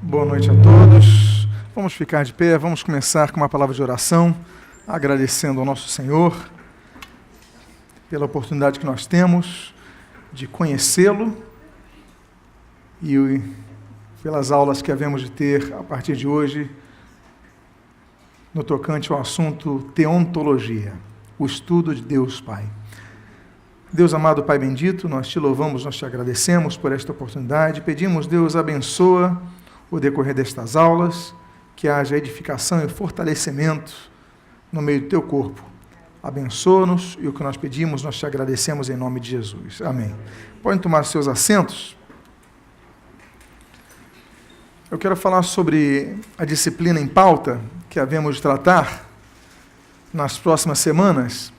Boa noite a todos. Vamos ficar de pé, vamos começar com uma palavra de oração, agradecendo ao nosso Senhor pela oportunidade que nós temos de conhecê-lo e pelas aulas que havemos de ter a partir de hoje no tocante ao assunto teontologia, o estudo de Deus Pai. Deus amado, Pai bendito, nós te louvamos, nós te agradecemos por esta oportunidade, pedimos, Deus, abençoa o decorrer destas aulas, que haja edificação e fortalecimento no meio do teu corpo. Abençoa-nos e o que nós pedimos, nós te agradecemos em nome de Jesus. Amém. Podem tomar seus assentos. Eu quero falar sobre a disciplina em pauta que havemos de tratar nas próximas semanas.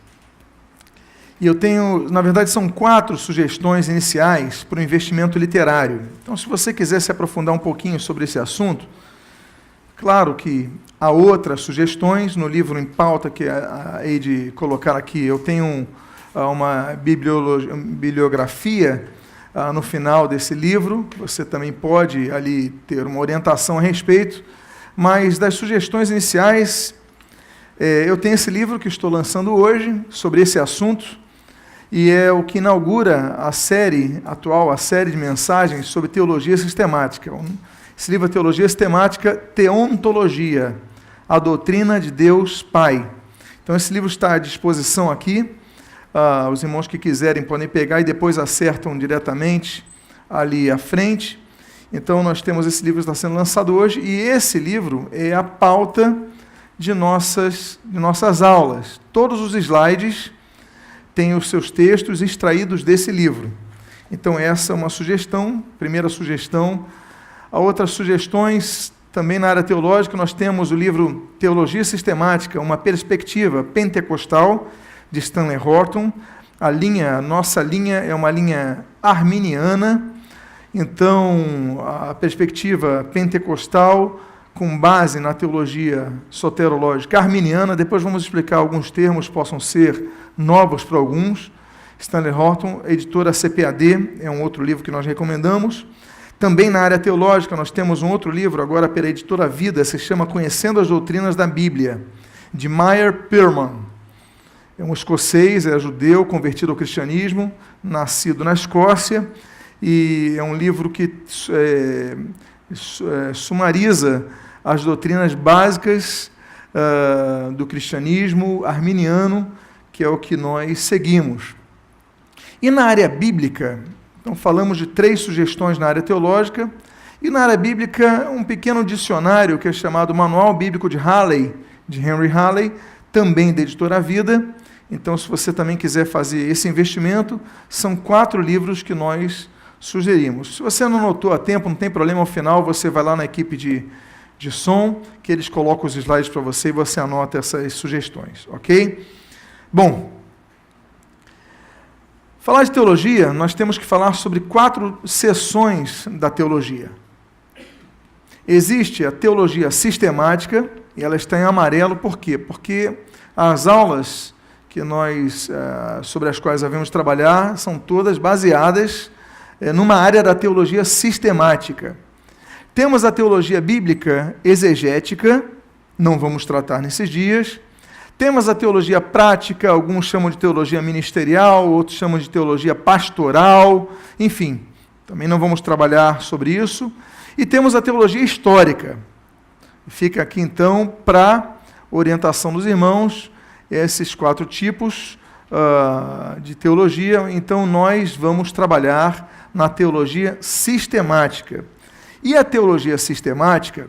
E eu tenho, na verdade, são 4 sugestões iniciais para o investimento literário. Então, se você quiser se aprofundar um pouquinho sobre esse assunto, claro que há outras sugestões no livro em pauta que hei de colocar aqui. Eu tenho uma bibliografia no final desse livro, você também pode ali ter uma orientação a respeito, mas das sugestões iniciais, eu tenho esse livro que estou lançando hoje sobre esse assunto, e é o que inaugura a série atual, a série de mensagens sobre teologia sistemática. Esse livro é Teologia Sistemática, Teontologia, a doutrina de Deus Pai. Então, esse livro está à disposição aqui. Os irmãos que quiserem podem pegar e depois acertam diretamente ali à frente. Então, nós temos esse livro que está sendo lançado hoje, e esse livro é a pauta de nossas aulas. Todos os slides têm os seus textos extraídos desse livro. Então, essa é uma sugestão, primeira sugestão. Há outras sugestões, também na área teológica, nós temos o livro Teologia Sistemática, uma perspectiva pentecostal, de Stanley Horton. A nossa linha é uma linha arminiana, então, a perspectiva pentecostal, com base na teologia soterológica arminiana. Depois vamos explicar alguns termos que possam ser novos para alguns. Stanley Horton, editora CPAD, é um outro livro que nós recomendamos. Também na área teológica, nós temos um outro livro, agora pela editora Vida, se chama Conhecendo as Doutrinas da Bíblia, de Meyer Pearman. É um escocês, é judeu, convertido ao cristianismo, nascido na Escócia, e é um livro que sumariza as doutrinas básicas do cristianismo arminiano, que é o que nós seguimos. E na área bíblica, então falamos de 3 sugestões na área teológica, e na área bíblica um pequeno dicionário que é chamado Manual Bíblico de Halley, de Henry Halley, também da editora Vida. Então, se você também quiser fazer esse investimento, são 4 livros que nós sugerimos. Se você não notou a tempo, não tem problema, ao final você vai lá na equipe de som, que eles colocam os slides para você e você anota essas sugestões, ok? Bom, falar de teologia, nós temos que falar sobre 4 seções da teologia. Existe a teologia sistemática, e ela está em amarelo, por quê? Porque as aulas que sobre as quais havemos trabalhar são todas baseadas numa área da teologia sistemática. Temos a teologia bíblica exegética, não vamos tratar nesses dias. Temos a teologia prática, alguns chamam de teologia ministerial, outros chamam de teologia pastoral, enfim, também não vamos trabalhar sobre isso. E temos a teologia histórica. Fica aqui, então, para orientação dos irmãos, esses 4 tipos de teologia. Então, nós vamos trabalhar na teologia sistemática. E a teologia sistemática,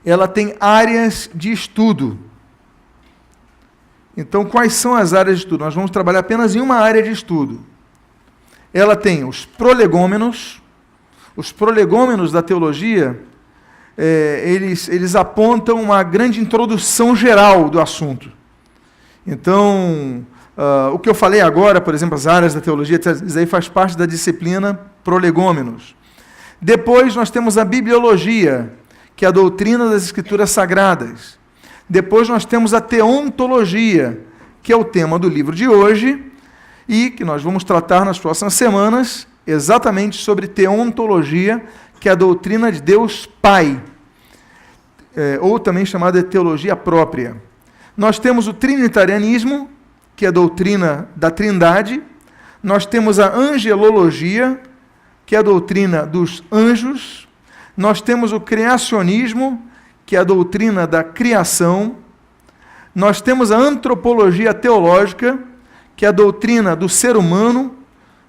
ela tem áreas de estudo. Então, quais são as áreas de estudo? Nós vamos trabalhar apenas em uma área de estudo. Ela tem os prolegômenos. Os prolegômenos da teologia, eles apontam uma grande introdução geral do assunto. Então, o que eu falei agora, por exemplo, as áreas da teologia, isso aí faz parte da disciplina prolegômenos. Depois nós temos a bibliologia, que é a doutrina das Escrituras Sagradas. Depois nós temos a teontologia, que é o tema do livro de hoje, e que nós vamos tratar nas próximas semanas, exatamente sobre teontologia, que é a doutrina de Deus Pai, ou também chamada de teologia própria. Nós temos o trinitarianismo, que é a doutrina da Trindade. Nós temos a angelologia, que é a doutrina dos anjos. Nós temos o criacionismo, que é a doutrina da criação. Nós temos a antropologia teológica, que é a doutrina do ser humano.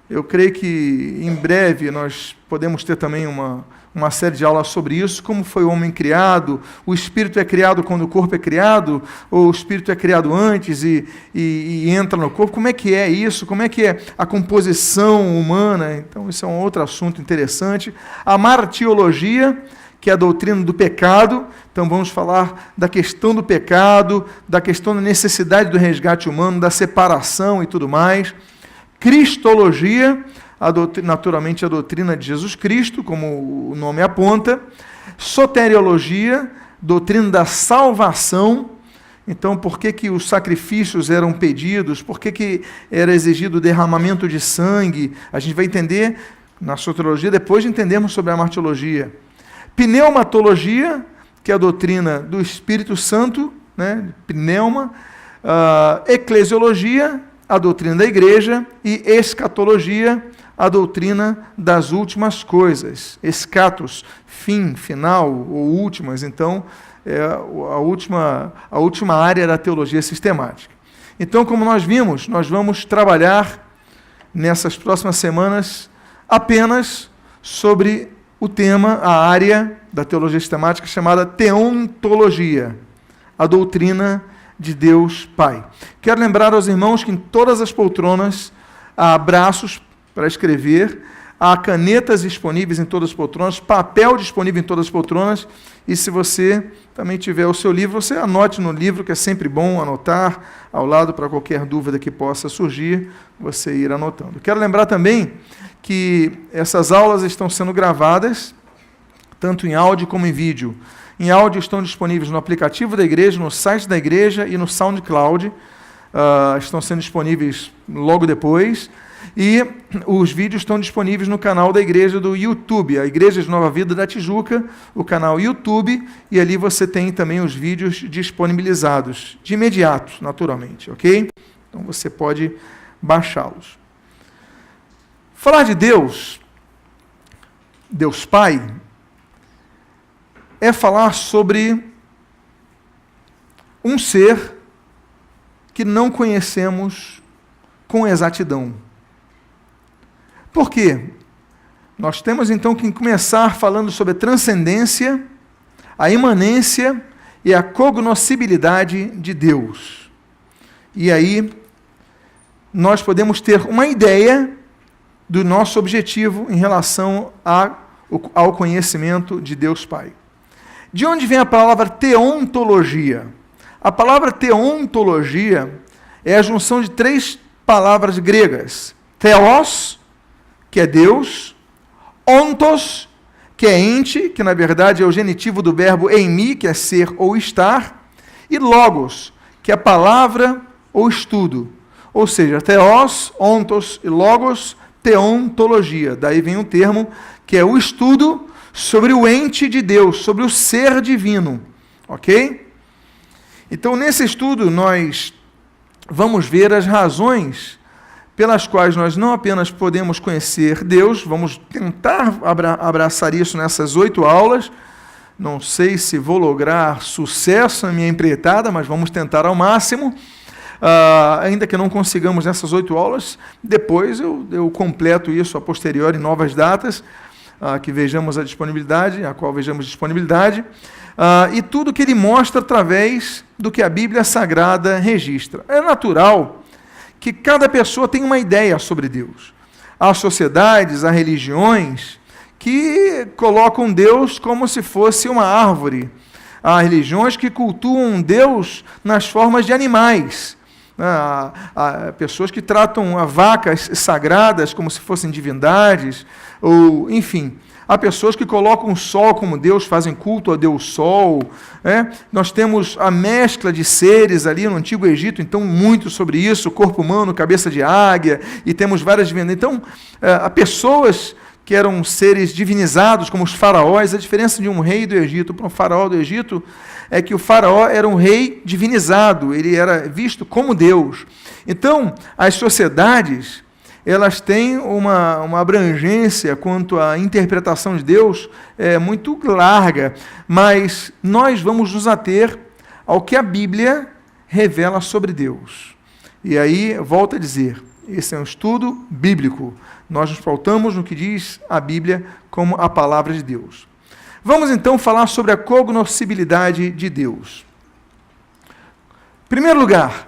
Eu creio que em breve nós podemos ter também uma série de aulas sobre isso, como foi o homem criado, o espírito é criado quando o corpo é criado, ou o espírito é criado antes e entra no corpo, como é que é isso, como é que é a composição humana. Então isso é um outro assunto interessante. A martiologia, que é a doutrina do pecado, então vamos falar da questão do pecado, da questão da necessidade do resgate humano, da separação e tudo mais. Cristologia, naturalmente a doutrina de Jesus Cristo, como o nome aponta. Soteriologia, doutrina da salvação. Então, por que os sacrifícios eram pedidos? Por que era exigido o derramamento de sangue? A gente vai entender na soteriologia, depois de entendermos sobre a martiologia. Pneumatologia, que é a doutrina do Espírito Santo, né? Pneuma. Eclesiologia, a doutrina da igreja, e escatologia, a doutrina das últimas coisas. Escatos, fim, final, ou últimas. Então, é a última área da teologia sistemática. Então, como nós vimos, nós vamos trabalhar nessas próximas semanas apenas sobre o tema, a área da teologia sistemática chamada teontologia, a doutrina de Deus Pai. Quero lembrar aos irmãos que em todas as poltronas há braços para escrever, há canetas disponíveis em todas as poltronas, papel disponível em todas as poltronas, e se você também tiver o seu livro, você anote no livro, que é sempre bom anotar ao lado para qualquer dúvida que possa surgir, você ir anotando. Quero lembrar também que essas aulas estão sendo gravadas, tanto em áudio como em vídeo. Em áudio estão disponíveis no aplicativo da igreja, no site da igreja e no SoundCloud. Estão sendo disponíveis logo depois. E os vídeos estão disponíveis no canal da igreja do YouTube, a Igreja de Nova Vida da Tijuca, o canal YouTube, e ali você tem também os vídeos disponibilizados, de imediato, naturalmente, ok? Então você pode baixá-los. Falar de Deus, Deus Pai, é falar sobre um ser que não conhecemos com exatidão. Por quê? Nós temos então que começar falando sobre a transcendência, a imanência e a cognoscibilidade de Deus. E aí nós podemos ter uma ideia do nosso objetivo em relação ao conhecimento de Deus Pai. De onde vem a palavra teontologia? A palavra teontologia é a junção de três palavras gregas. Theos, que é Deus, ontos, que é ente, que na verdade é o genitivo do verbo eimi, que é ser ou estar, e logos, que é palavra ou estudo. Ou seja, theos, ontos e logos, teontologia. Daí vem um termo que é o estudo sobre o ente de Deus, sobre o ser divino. Ok? Então, nesse estudo, nós vamos ver as razões pelas quais nós não apenas podemos conhecer Deus, vamos tentar abraçar isso nessas 8 aulas. Não sei se vou lograr sucesso na minha empreitada, mas vamos tentar ao máximo. Ainda que não consigamos nessas 8 aulas, depois eu completo isso a posteriori em novas datas, que vejamos a disponibilidade, a qual vejamos disponibilidade, e tudo que ele mostra através do que a Bíblia Sagrada registra. É natural que cada pessoa tenha uma ideia sobre Deus. Há sociedades, há religiões que colocam Deus como se fosse uma árvore. Há religiões que cultuam Deus nas formas de animais. Há pessoas que tratam vacas sagradas como se fossem divindades, ou, enfim, Há pessoas que colocam o sol como Deus, fazem culto a Deus Sol. Nós temos a mescla de seres ali no Antigo Egito, então muito sobre isso, corpo humano, cabeça de águia, e temos várias divindades. Então, há pessoas que eram seres divinizados, como os faraós. A diferença de um rei do Egito para um faraó do Egito é que o faraó era um rei divinizado, ele era visto como Deus. Então, as sociedades, elas têm uma abrangência quanto à interpretação de Deus muito larga, mas nós vamos nos ater ao que a Bíblia revela sobre Deus. E aí, volto a dizer, esse é um estudo bíblico. Nós nos pautamos no que diz a Bíblia como a palavra de Deus. Vamos então falar sobre a cognoscibilidade de Deus. Em primeiro lugar,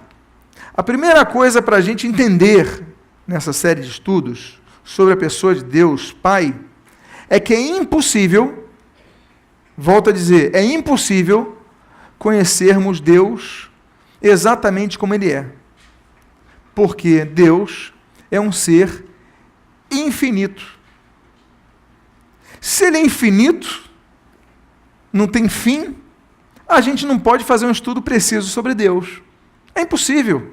a primeira coisa para a gente entender nessa série de estudos sobre a pessoa de Deus Pai é que é impossível, volto a dizer, é impossível conhecermos Deus exatamente como Ele é. Porque Deus é um ser infinito. Se Ele é infinito, não tem fim, a gente não pode fazer um estudo preciso sobre Deus. É impossível.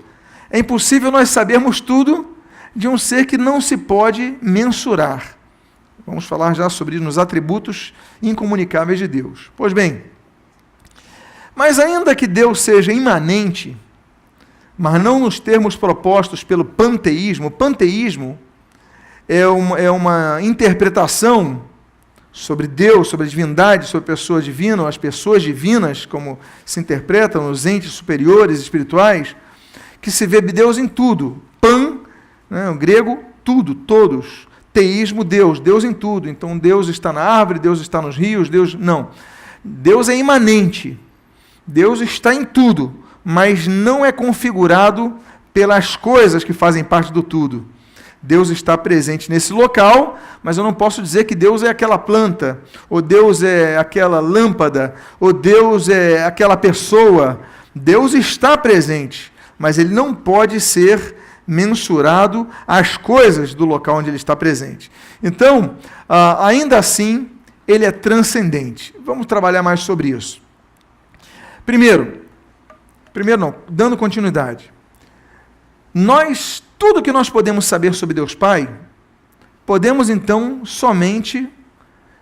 É impossível nós sabermos tudo de um ser que não se pode mensurar. Vamos falar já sobre os atributos incomunicáveis de Deus. Pois bem, mas ainda que Deus seja imanente, mas não nos termos propostos pelo panteísmo. O panteísmo é uma interpretação sobre Deus, sobre a divindade, sobre a pessoa divina, ou as pessoas divinas, como se interpretam os entes superiores espirituais, que se vê Deus em tudo. Pan, o grego, tudo, todos. Teísmo, Deus, Deus em tudo. Então Deus está na árvore, Deus está nos rios, Deus... Não. Deus é imanente. Deus está em tudo, mas não é configurado pelas coisas que fazem parte do tudo. Deus está presente nesse local, mas eu não posso dizer que Deus é aquela planta, ou Deus é aquela lâmpada, ou Deus é aquela pessoa. Deus está presente, mas Ele não pode ser mensurado às coisas do local onde Ele está presente. Então, ainda assim, Ele é transcendente. Vamos trabalhar mais sobre isso. Primeiro não, dando continuidade. Tudo que nós podemos saber sobre Deus Pai, podemos então somente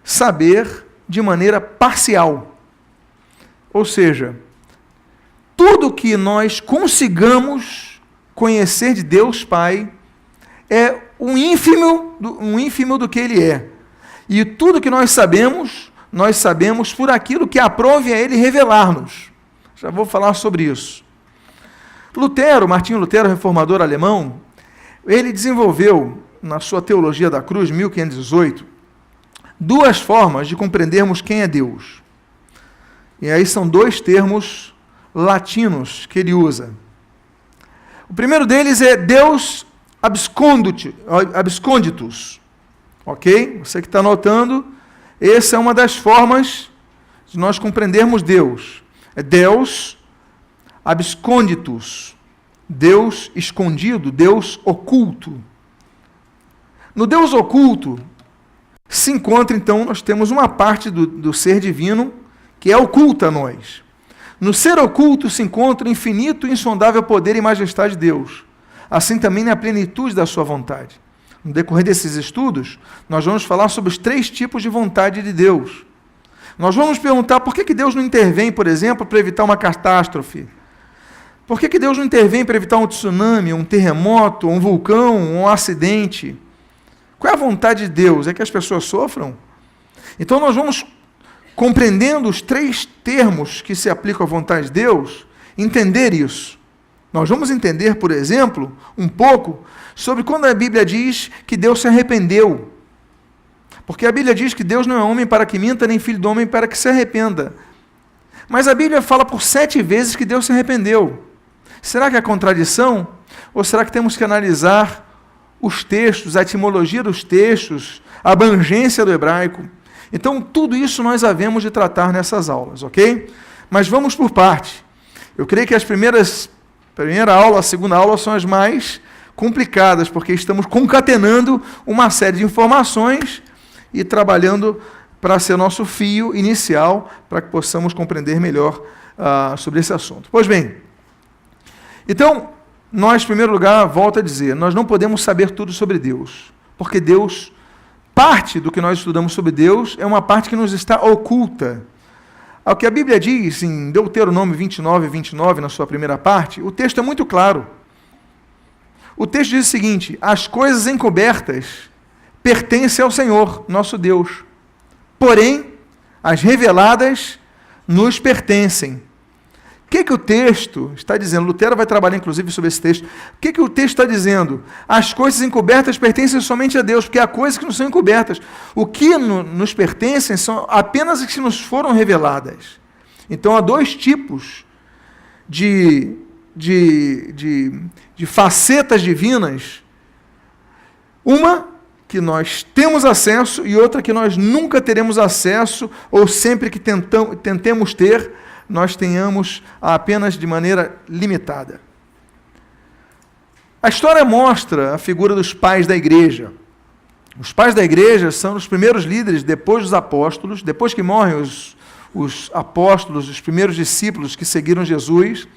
saber de maneira parcial. Ou seja, tudo que nós consigamos conhecer de Deus Pai é um ínfimo do que Ele é. E tudo que nós sabemos por aquilo que aprove a Ele revelar-nos. Já vou falar sobre isso. Martinho Lutero, reformador alemão, ele desenvolveu, na sua Teologia da Cruz, 1518, duas formas de compreendermos quem é Deus. E aí são dois termos latinos que ele usa. O primeiro deles é Deus absconditus. Ok? Você que está anotando, essa é uma das formas de nós compreendermos Deus. É Deus absconditus, Deus escondido, Deus oculto. No Deus oculto se encontra, então, nós temos uma parte do ser divino que é oculta a nós. No ser oculto se encontra o infinito e insondável poder e majestade de Deus, assim também na plenitude da sua vontade. No decorrer desses estudos, nós vamos falar sobre os 3 tipos de vontade de Deus. Nós vamos perguntar por que Deus não intervém, por exemplo, para evitar uma catástrofe. Por que Deus não intervém para evitar um tsunami, um terremoto, um vulcão, um acidente? Qual é a vontade de Deus? É que as pessoas sofram? Então nós vamos, compreendendo os 3 termos que se aplicam à vontade de Deus, entender isso. Nós vamos entender, por exemplo, um pouco sobre quando a Bíblia diz que Deus se arrependeu. Porque a Bíblia diz que Deus não é homem para que minta, nem filho do homem para que se arrependa. Mas a Bíblia fala por 7 vezes que Deus se arrependeu. Será que é contradição? Ou será que temos que analisar os textos, a etimologia dos textos, a abrangência do hebraico? Então, tudo isso nós havemos de tratar nessas aulas, ok? Mas vamos por parte. Eu creio que a primeira aula, a segunda aula são as mais complicadas, porque estamos concatenando uma série de informações e trabalhando para ser nosso fio inicial, para que possamos compreender melhor sobre esse assunto. Pois bem, então, nós, em primeiro lugar, volto a dizer, nós não podemos saber tudo sobre Deus, porque Deus, parte do que nós estudamos sobre Deus, é uma parte que nos está oculta. Ao que a Bíblia diz em Deuteronômio 29, na sua primeira parte, o texto é muito claro. O texto diz o seguinte: as coisas encobertas pertencem ao Senhor, nosso Deus. Porém, as reveladas nos pertencem. O que o texto está dizendo? Lutero vai trabalhar, inclusive, sobre esse texto. O que o texto está dizendo? As coisas encobertas pertencem somente a Deus, porque há coisas que não são encobertas. O que nos pertencem são apenas as que nos foram reveladas. Então, há dois tipos de facetas divinas. Uma que nós temos acesso e outra que nós nunca teremos acesso, ou sempre que tentemos ter, nós tenhamos apenas de maneira limitada. A história mostra a figura dos pais da igreja. Os pais da igreja são os primeiros líderes depois dos apóstolos, depois que morrem os apóstolos, os primeiros discípulos que seguiram Jesus,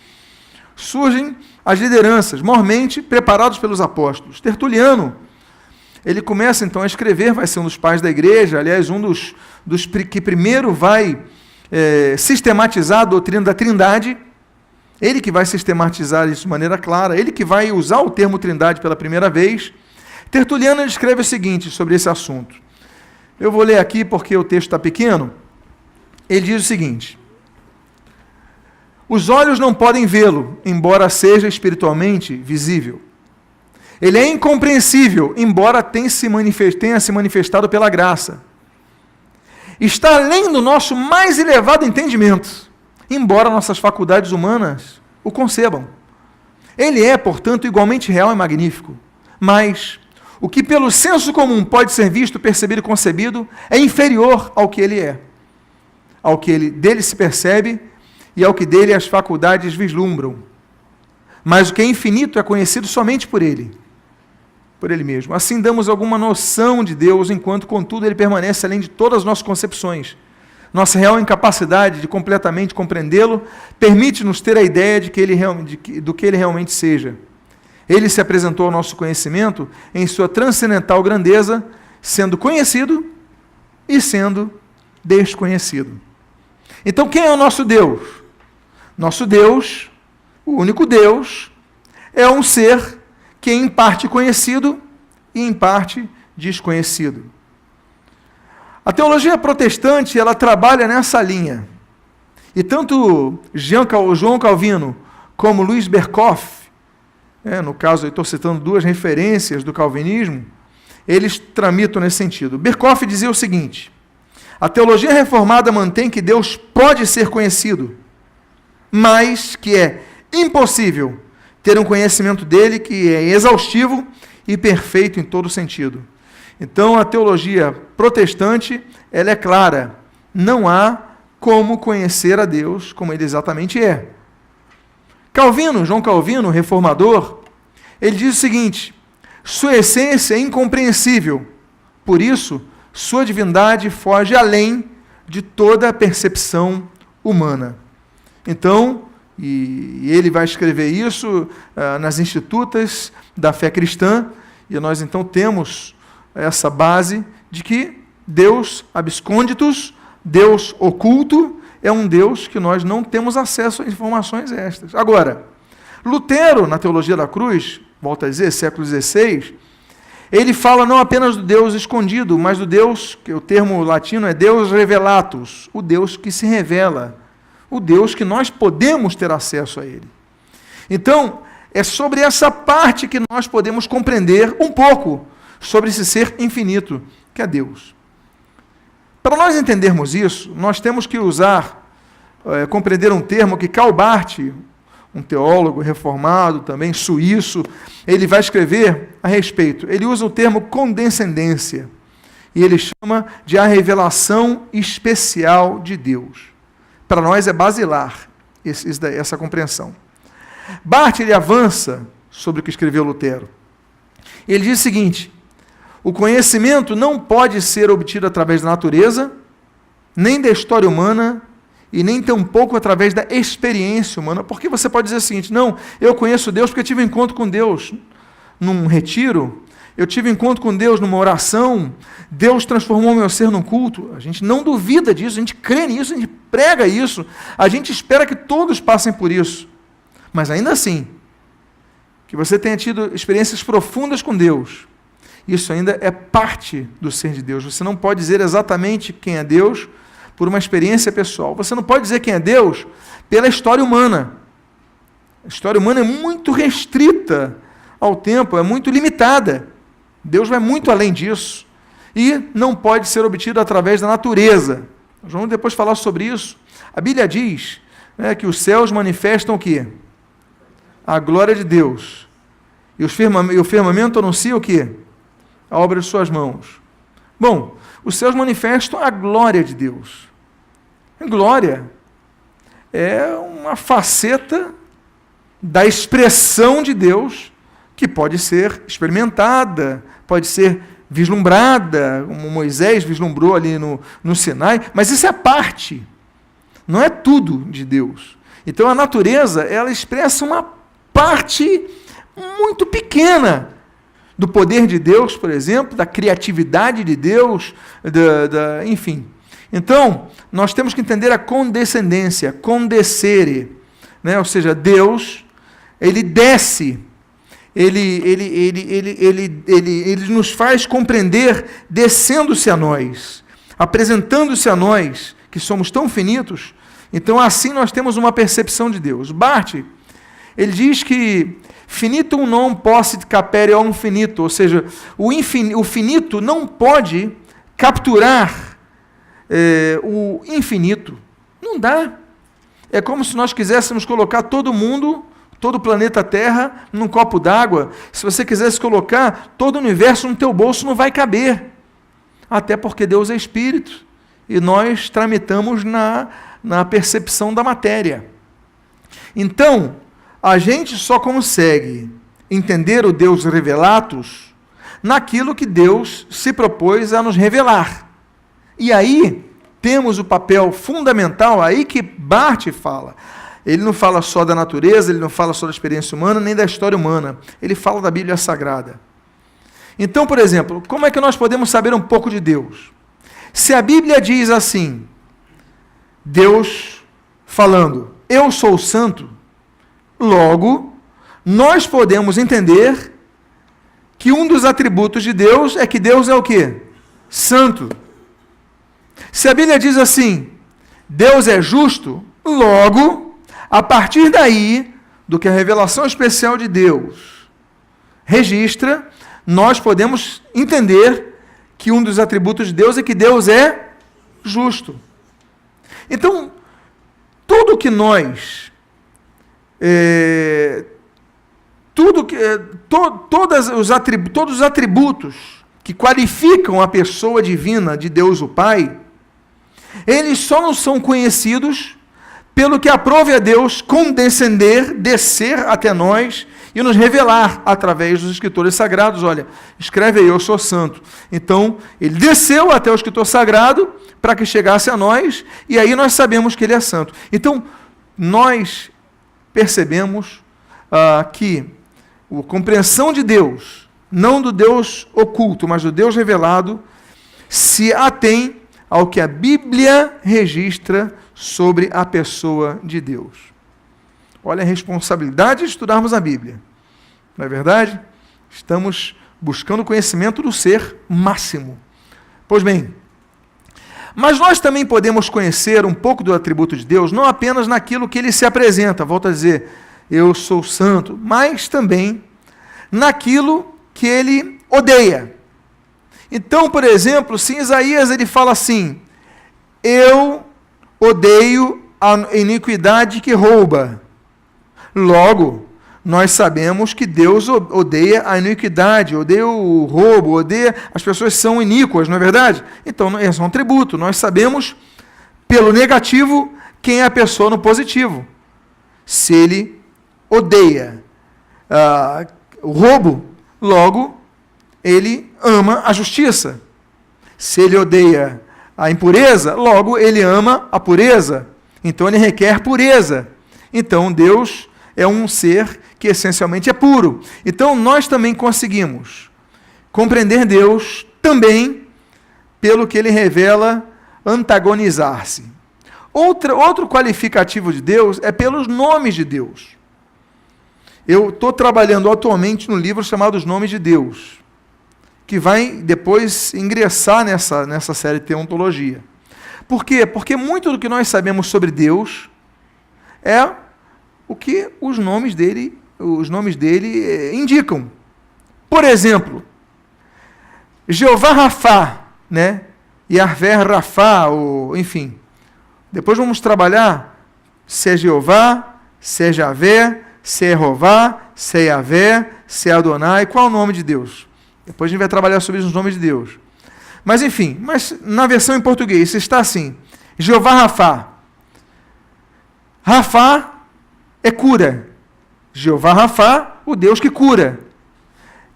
surgem as lideranças, mormente preparados pelos apóstolos. Tertuliano, ele começa então a escrever, vai ser um dos pais da igreja, aliás, um dos que primeiro vai sistematizar a doutrina da Trindade, ele que vai sistematizar isso de maneira clara, ele que vai usar o termo Trindade pela primeira vez. Tertuliano escreve o seguinte sobre esse assunto. Eu vou ler aqui porque o texto está pequeno. Ele diz o seguinte: os olhos não podem vê-lo, embora seja espiritualmente visível. Ele é incompreensível, embora tenha se manifestado pela graça. Está além do nosso mais elevado entendimento, embora nossas faculdades humanas o concebam. Ele é, portanto, igualmente real e magnífico. Mas o que pelo senso comum pode ser visto, percebido e concebido é inferior ao que ele é, ao que dele se percebe e ao que dele as faculdades vislumbram. Mas o que é infinito é conhecido somente por ele mesmo. Assim damos alguma noção de Deus, enquanto, contudo, ele permanece além de todas as nossas concepções. Nossa real incapacidade de completamente compreendê-lo permite-nos ter a ideia do que ele realmente seja. Ele se apresentou ao nosso conhecimento em sua transcendental grandeza, sendo conhecido e sendo desconhecido. Então, quem é o nosso Deus? Nosso Deus, o único Deus, é um ser que é em parte conhecido e em parte desconhecido. A teologia protestante, ela trabalha nessa linha. E tanto João Calvino como Luiz Berkhoff, no caso eu estou citando duas referências do calvinismo, eles tramitam nesse sentido. Berkhoff dizia o seguinte: a teologia reformada mantém que Deus pode ser conhecido, mas que é impossível ter um conhecimento dele que é exaustivo e perfeito em todo sentido. Então, a teologia protestante, ela é clara. Não há como conhecer a Deus como ele exatamente é. João Calvino, reformador, ele diz o seguinte: sua essência é incompreensível, por isso, sua divindade foge além de toda a percepção humana. Então, e ele vai escrever isso nas Institutas da Fé Cristã, e nós então temos essa base de que Deus abscônditus, Deus oculto, é um Deus que nós não temos acesso a informações estas. Agora, Lutero, na Teologia da Cruz, volta a dizer, século XVI, ele fala não apenas do Deus escondido, mas do Deus, que o termo latino é Deus revelatus, o Deus que se revela, o Deus que nós podemos ter acesso a ele. Então, é sobre essa parte que nós podemos compreender um pouco sobre esse ser infinito, que é Deus. Para nós entendermos isso, nós temos que compreender um termo que Karl Barth, um teólogo reformado também, suíço, ele vai escrever a respeito. Ele usa o termo condescendência, e ele chama de a revelação especial de Deus. Para nós é basilar essa compreensão. Barth, ele avança sobre o que escreveu Lutero. Ele diz o seguinte: O conhecimento não pode ser obtido através da natureza, nem da história humana, e nem tampouco através da experiência humana, porque você pode dizer o seguinte: não, eu conheço Deus porque eu tive um encontro com Deus num retiro, eu tive um encontro com Deus numa oração, Deus transformou meu ser num culto. A gente não duvida disso, a gente crê nisso, a gente prega isso, a gente espera que todos passem por isso, mas ainda assim, que você tenha tido experiências profundas com Deus, isso ainda é parte do ser de Deus. Você não pode dizer exatamente quem é Deus por uma experiência pessoal. Você não pode dizer quem é Deus pela história humana. A história humana é muito restrita ao tempo, é muito limitada. Deus vai muito além disso. E não pode ser obtido através da natureza. Nós vamos depois falar sobre isso. A Bíblia diz, né, que os céus manifestam o quê? A glória de Deus. E o firmamento anuncia o quê? A obra de suas mãos. Bom, os céus manifestam a glória de Deus. A glória é uma faceta da expressão de Deus que pode ser experimentada, pode ser vislumbrada, como Moisés vislumbrou ali no Sinai, mas isso é parte, não é tudo de Deus. Então a natureza, ela expressa uma parte muito pequena do poder de Deus, por exemplo, da criatividade de Deus, enfim. Então, nós temos que entender a condescendência, condescere, né? Ou seja, Deus, ele desce, ele nos faz compreender descendo-se a nós, apresentando-se a nós, que somos tão finitos. Então, assim nós temos uma percepção de Deus. Barth, ele diz que finitum non possit capere homo finito, ou seja, o finito não pode capturar o infinito. Não dá. É como se nós quiséssemos colocar todo mundo, todo o planeta Terra, num copo d'água. Se você quisesse colocar todo o universo no teu bolso, não vai caber. Até porque Deus é Espírito, e nós tramitamos na percepção da matéria. Então, a gente só consegue entender o Deus revelatus naquilo que Deus se propôs a nos revelar. E aí temos o papel fundamental, aí que Barth fala. Ele não fala só da natureza, ele não fala só da experiência humana, nem da história humana. Ele fala da Bíblia Sagrada. Então, por exemplo, como é que nós podemos saber um pouco de Deus? Se a Bíblia diz assim, Deus falando, eu sou santo, logo, nós podemos entender que um dos atributos de Deus é que Deus é o quê? Santo. Se a Bíblia diz assim, Deus é justo, logo, a partir daí, do que a revelação especial de Deus registra, nós podemos entender que um dos atributos de Deus é que Deus é justo. Então, tudo que nós todos os atributos que qualificam a pessoa divina de Deus o Pai, eles só não são conhecidos pelo que aprove a Deus condescender, descer até nós e nos revelar através dos escritores sagrados. Olha, escreve aí, eu sou santo. Então, ele desceu até o escritor sagrado para que chegasse a nós, e aí nós sabemos que ele é santo. Então, nós percebemos que a compreensão de Deus, não do Deus oculto, mas do Deus revelado, se atém ao que a Bíblia registra sobre a pessoa de Deus. Olha a responsabilidade de estudarmos a Bíblia. Não é verdade? Estamos buscando o conhecimento do ser máximo. Pois bem, mas nós também podemos conhecer um pouco do atributo de Deus, não apenas naquilo que ele se apresenta, volto a dizer, eu sou santo, mas também naquilo que ele odeia. Então, por exemplo, se Isaías ele fala assim, eu odeio a iniquidade que rouba. Logo, nós sabemos que Deus odeia a iniquidade, odeia o roubo, odeia as pessoas que são iníquas, não é verdade? Então, esse é um atributo. Nós sabemos, pelo negativo, quem é a pessoa no positivo. Se ele odeia o roubo, logo, ele ama a justiça. Se ele odeia a impureza, logo ele ama a pureza. Então ele requer pureza. Então Deus é um ser que essencialmente é puro. Então nós também conseguimos compreender Deus também pelo que ele revela antagonizar-se. Outro qualificativo de Deus é pelos nomes de Deus. Eu estou trabalhando atualmente no livro chamado Os Nomes de Deus, que vai depois ingressar nessa série de teontologia. Por quê? Porque muito do que nós sabemos sobre Deus é o que os nomes dele indicam. Por exemplo, Jeová Rafá, né? Yahvé Rafá, enfim. Depois vamos trabalhar se é Jeová, se é Javé, se é Jeová, se é Yahvé, se é Adonai, qual é o nome de Deus? Depois a gente vai trabalhar sobre os nomes de Deus. Mas enfim, na versão em português está assim: Jeová Rafá. Rafá é cura. Jeová Rafá, o Deus que cura.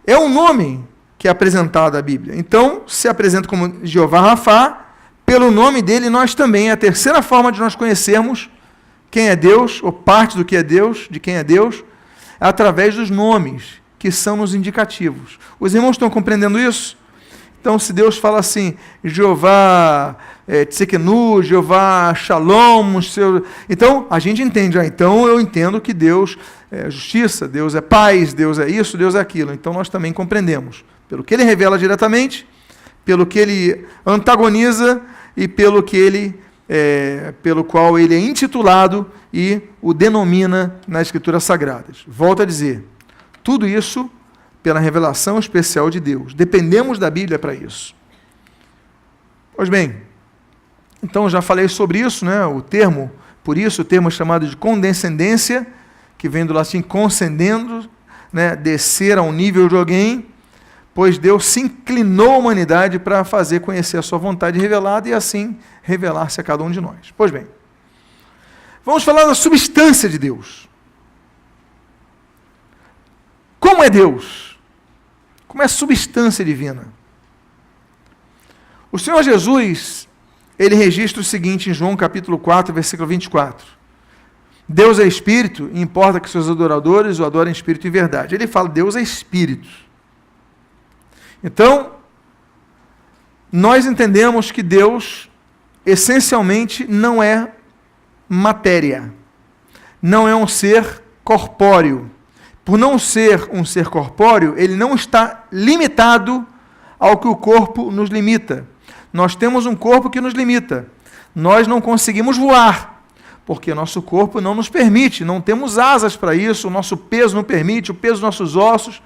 É um nome que é apresentado à Bíblia. Então, se apresenta como Jeová Rafá, pelo nome dele, nós também, a terceira forma de nós conhecermos quem é Deus, ou parte do que é Deus, de quem é Deus, é através dos nomes, que são os indicativos. Os irmãos estão compreendendo isso? Então, se Deus fala assim, Jeová Tsekenu, Jeová Shalom, então a gente entende, então eu entendo que Deus é justiça, Deus é paz, Deus é isso, Deus é aquilo. Então nós também compreendemos, pelo que ele revela diretamente, pelo que ele antagoniza e pelo qual ele é intitulado e o denomina nas Escrituras Sagradas. Volto a dizer, tudo isso pela revelação especial de Deus. Dependemos da Bíblia para isso. Pois bem, então já falei sobre isso, né? O termo é chamado de condescendência, que vem do latim concedendo, né? Descer a um nível de alguém, pois Deus se inclinou à humanidade para fazer conhecer a sua vontade revelada e assim revelar-se a cada um de nós. Pois bem, vamos falar da substância de Deus. Como é Deus? Como é a substância divina? O Senhor Jesus, ele registra o seguinte em João capítulo 4, versículo 24. Deus é Espírito e importa que seus adoradores o adorem em Espírito e verdade. Ele fala, Deus é Espírito. Então, nós entendemos que Deus, essencialmente, não é matéria. Não é um ser corpóreo. Por não ser um ser corpóreo, ele não está limitado ao que o corpo nos limita. Nós temos um corpo que nos limita. Nós não conseguimos voar, porque nosso corpo não nos permite, não temos asas para isso, o nosso peso não permite, o peso dos nossos ossos.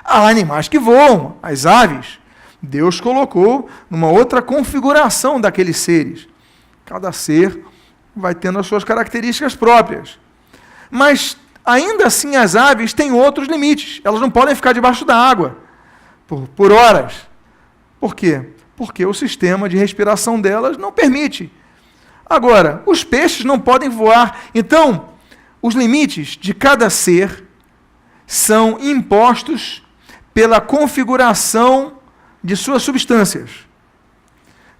Há animais que voam, as aves. Deus colocou numa outra configuração daqueles seres. Cada ser vai tendo as suas características próprias. Mas, ainda assim, as aves têm outros limites. Elas não podem ficar debaixo da água por horas. Por quê? Porque o sistema de respiração delas não permite. Agora, os peixes não podem voar. Então, os limites de cada ser são impostos pela configuração de suas substâncias.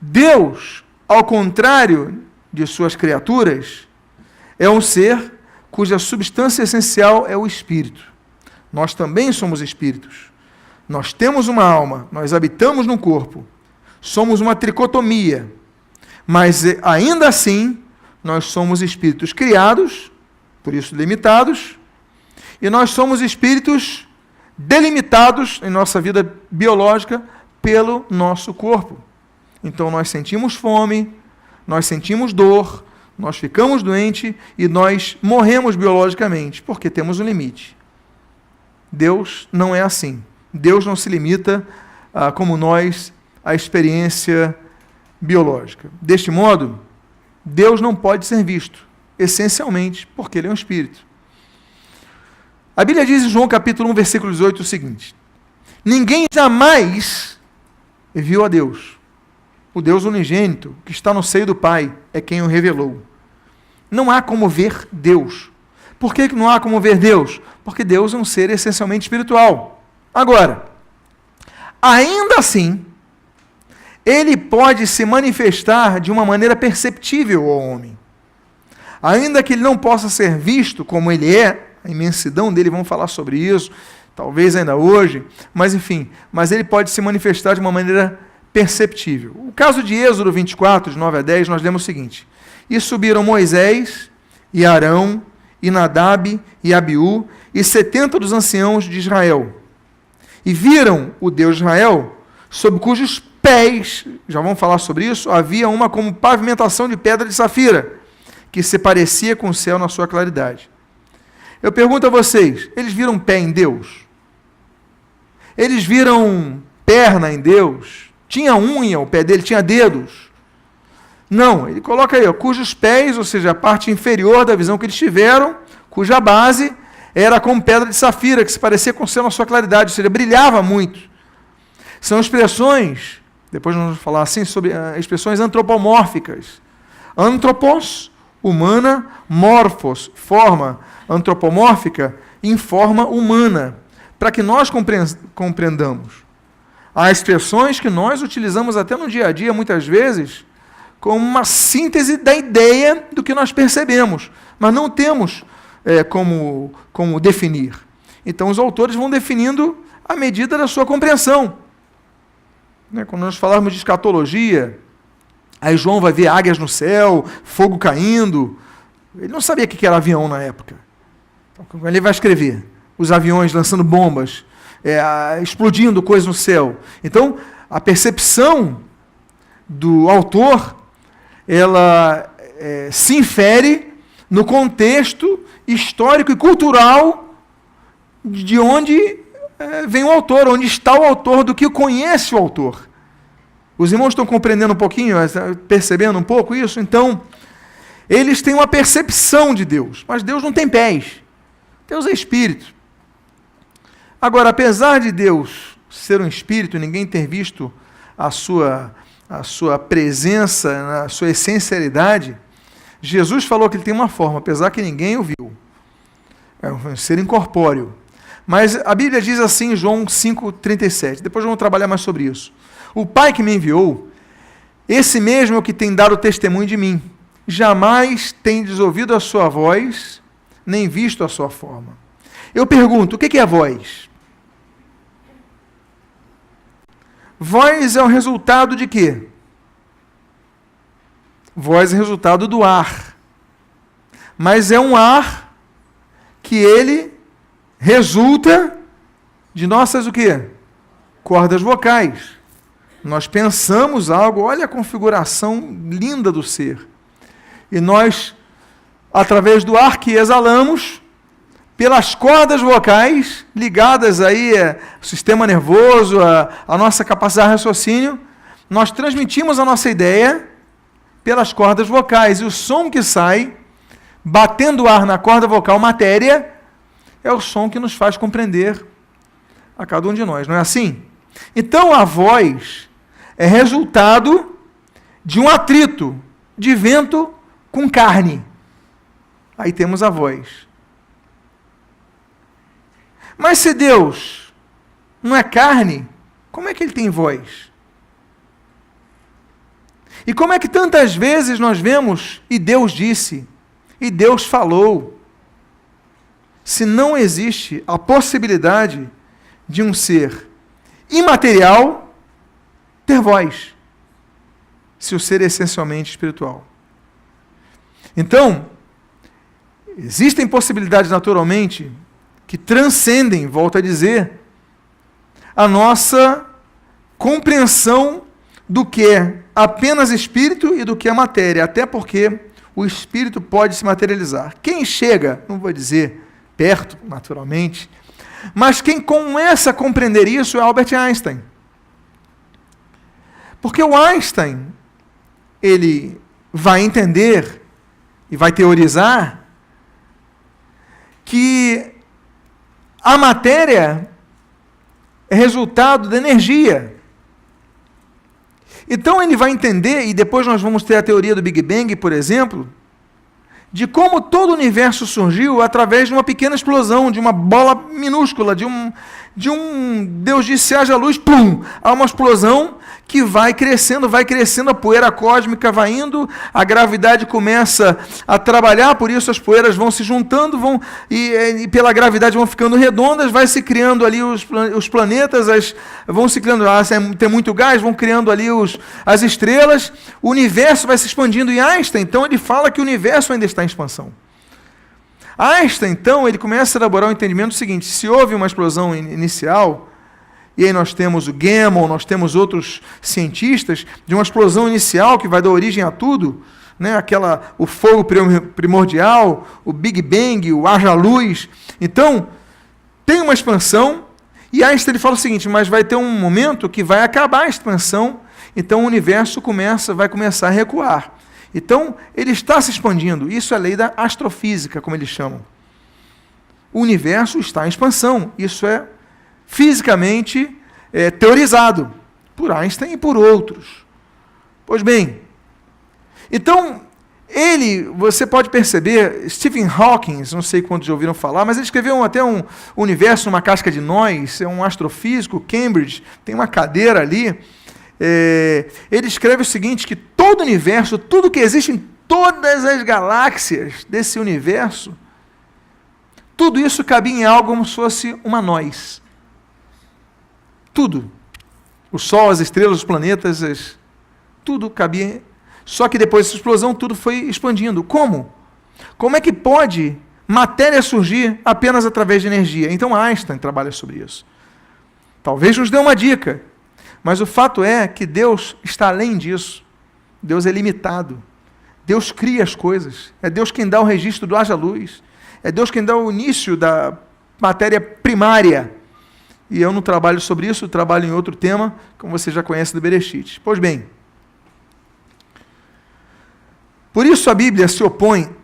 Deus, ao contrário de suas criaturas, é um ser cuja substância essencial é o Espírito. Nós também somos espíritos. Nós temos uma alma, nós habitamos no corpo. Somos uma tricotomia. Mas, ainda assim, nós somos espíritos criados, por isso limitados, e nós somos espíritos delimitados em nossa vida biológica pelo nosso corpo. Então nós sentimos fome, nós sentimos dor, nós ficamos doentes e nós morremos biologicamente, porque temos um limite. Deus não é assim. Deus não se limita, como nós, à experiência biológica. Deste modo, Deus não pode ser visto, essencialmente, porque Ele é um Espírito. A Bíblia diz em João capítulo 1, versículo 18 o seguinte: ninguém jamais viu a Deus. O Deus unigênito, que está no seio do Pai, é quem o revelou. Não há como ver Deus. Por que não há como ver Deus? Porque Deus é um ser essencialmente espiritual. Agora, ainda assim, ele pode se manifestar de uma maneira perceptível ao homem. Ainda que ele não possa ser visto como ele é, a imensidão dele, vamos falar sobre isso, talvez ainda hoje, mas enfim, mas ele pode se manifestar de uma maneira perceptível. O caso de Êxodo 24, de 9 a 10, nós lemos o seguinte: e subiram Moisés, e Arão, e Nadab, e Abiú, e 70 dos anciãos de Israel, e viram o Deus de Israel, sob cujos pés, já vamos falar sobre isso, havia uma como pavimentação de pedra de safira, que se parecia com o céu na sua claridade. Eu pergunto a vocês, eles viram pé em Deus? Eles viram perna em Deus? Tinha unha o pé dele, tinha dedos? Não, ele coloca aí, ó, cujos pés, ou seja, a parte inferior da visão que eles tiveram, cuja base era como pedra de safira, que se parecia com o céu na sua claridade, ou seja, brilhava muito. São expressões, depois nós vamos falar assim, sobre expressões antropomórficas. Antropos, humana, morphos, forma antropomórfica, em forma humana, para que nós compreendamos. Há expressões que nós utilizamos até no dia a dia, muitas vezes, como uma síntese da ideia do que nós percebemos, mas não temos como definir. Então, os autores vão definindo à medida da sua compreensão. Quando nós falarmos de escatologia, aí João vai ver águias no céu, fogo caindo. Ele não sabia o que era avião na época. Então, ele vai escrever os aviões lançando bombas, explodindo coisas no céu. Então, a percepção do autor, ela se infere no contexto histórico e cultural de onde vem o autor, onde está o autor, do que conhece o autor. Os irmãos estão compreendendo um pouquinho, percebendo um pouco isso? Então, eles têm uma percepção de Deus, mas Deus não tem pés. Deus é espírito. Agora, apesar de Deus ser um espírito, ninguém ter visto a sua presença, a sua essencialidade, Jesus falou que ele tem uma forma, apesar que ninguém o viu. É um ser incorpóreo. Mas a Bíblia diz assim em João 5,37. Depois vamos trabalhar mais sobre isso. O Pai que me enviou, esse mesmo é o que tem dado testemunho de mim. Jamais tendes ouvido a sua voz, nem visto a sua forma. Eu pergunto, o que é voz? Voz é o resultado de quê? Voz é resultado do ar. Mas é um ar que ele resulta de nossas o quê? Cordas vocais. Nós pensamos algo, olha a configuração linda do ser. E nós, através do ar que exalamos, pelas cordas vocais, ligadas aí ao sistema nervoso, à nossa capacidade de raciocínio, nós transmitimos a nossa ideia pelas cordas vocais. E o som que sai, batendo o ar na corda vocal, matéria, é o som que nos faz compreender a cada um de nós, não é assim? Então a voz é resultado de um atrito de vento com carne. Aí temos a voz. Mas se Deus não é carne, como é que ele tem voz? E como é que tantas vezes nós vemos, e Deus disse, e Deus falou, se não existe a possibilidade de um ser imaterial ter voz, se o ser é essencialmente espiritual? Então, existem possibilidades naturalmente que transcendem, volto a dizer, a nossa compreensão do que é apenas espírito e do que é matéria, até porque o espírito pode se materializar. Quem chega, não vou dizer perto, naturalmente, mas quem começa a compreender isso é Albert Einstein. Porque o Einstein, ele vai entender e vai teorizar que a matéria é resultado da energia. Então ele vai entender, e depois nós vamos ter a teoria do Big Bang, por exemplo, de como todo o universo surgiu através de uma pequena explosão, de uma bola minúscula, de um Deus disse, haja luz, pum! Há uma explosão que vai crescendo, a poeira cósmica vai indo, a gravidade começa a trabalhar, por isso as poeiras vão se juntando, e pela gravidade vão ficando redondas, vai se criando ali os planetas, vão se criando, tem muito gás, vão criando ali as estrelas, o universo vai se expandindo, e Einstein, então, ele fala que o universo ainda está em expansão. Einstein, então, ele começa a elaborar o entendimento seguinte: se houve uma explosão inicial, e aí nós temos o Gamow, nós temos outros cientistas, de uma explosão inicial que vai dar origem a tudo, né? O fogo primordial, o Big Bang, o haja luz. Então, tem uma expansão, e Einstein ele fala o seguinte: mas vai ter um momento que vai acabar a expansão, então o universo vai começar a recuar. Então, ele está se expandindo. Isso é a lei da astrofísica, como eles chamam. O universo está em expansão. Isso é fisicamente teorizado por Einstein e por outros. Pois bem, então, você pode perceber, Stephen Hawking, não sei quantos já ouviram falar, mas ele escreveu até um universo numa casca de nós, é um astrofísico, Cambridge, tem uma cadeira ali. Ele escreve o seguinte, que todo o universo, tudo que existe em todas as galáxias desse universo, tudo isso cabia em algo como se fosse uma nós. Tudo. O Sol, as estrelas, os planetas, tudo cabia. Só que depois dessa explosão, tudo foi expandindo. Como? Como é que pode matéria surgir apenas através de energia? Então Einstein trabalha sobre isso. Talvez nos dê uma dica. Mas o fato é que Deus está além disso. Deus é limitado. Deus cria as coisas. É Deus quem dá o registro do haja luz. É Deus quem dá o início da matéria primária. E eu não trabalho sobre isso, eu trabalho em outro tema, como você já conhece do Bereshit. Pois bem, por isso a Bíblia se opõe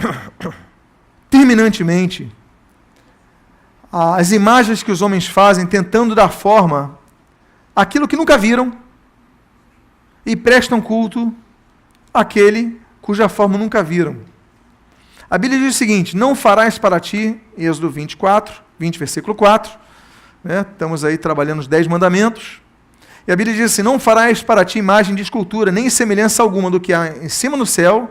terminantemente às imagens que os homens fazem, tentando dar forma àquilo que nunca viram e prestam culto àquele cuja forma nunca viram. A Bíblia diz o seguinte: não farás para ti, Êxodo 20, versículo 4, né? Estamos aí trabalhando os 10 mandamentos, e a Bíblia diz assim: não farás para ti imagem de escultura, nem semelhança alguma do que há em cima nos céus,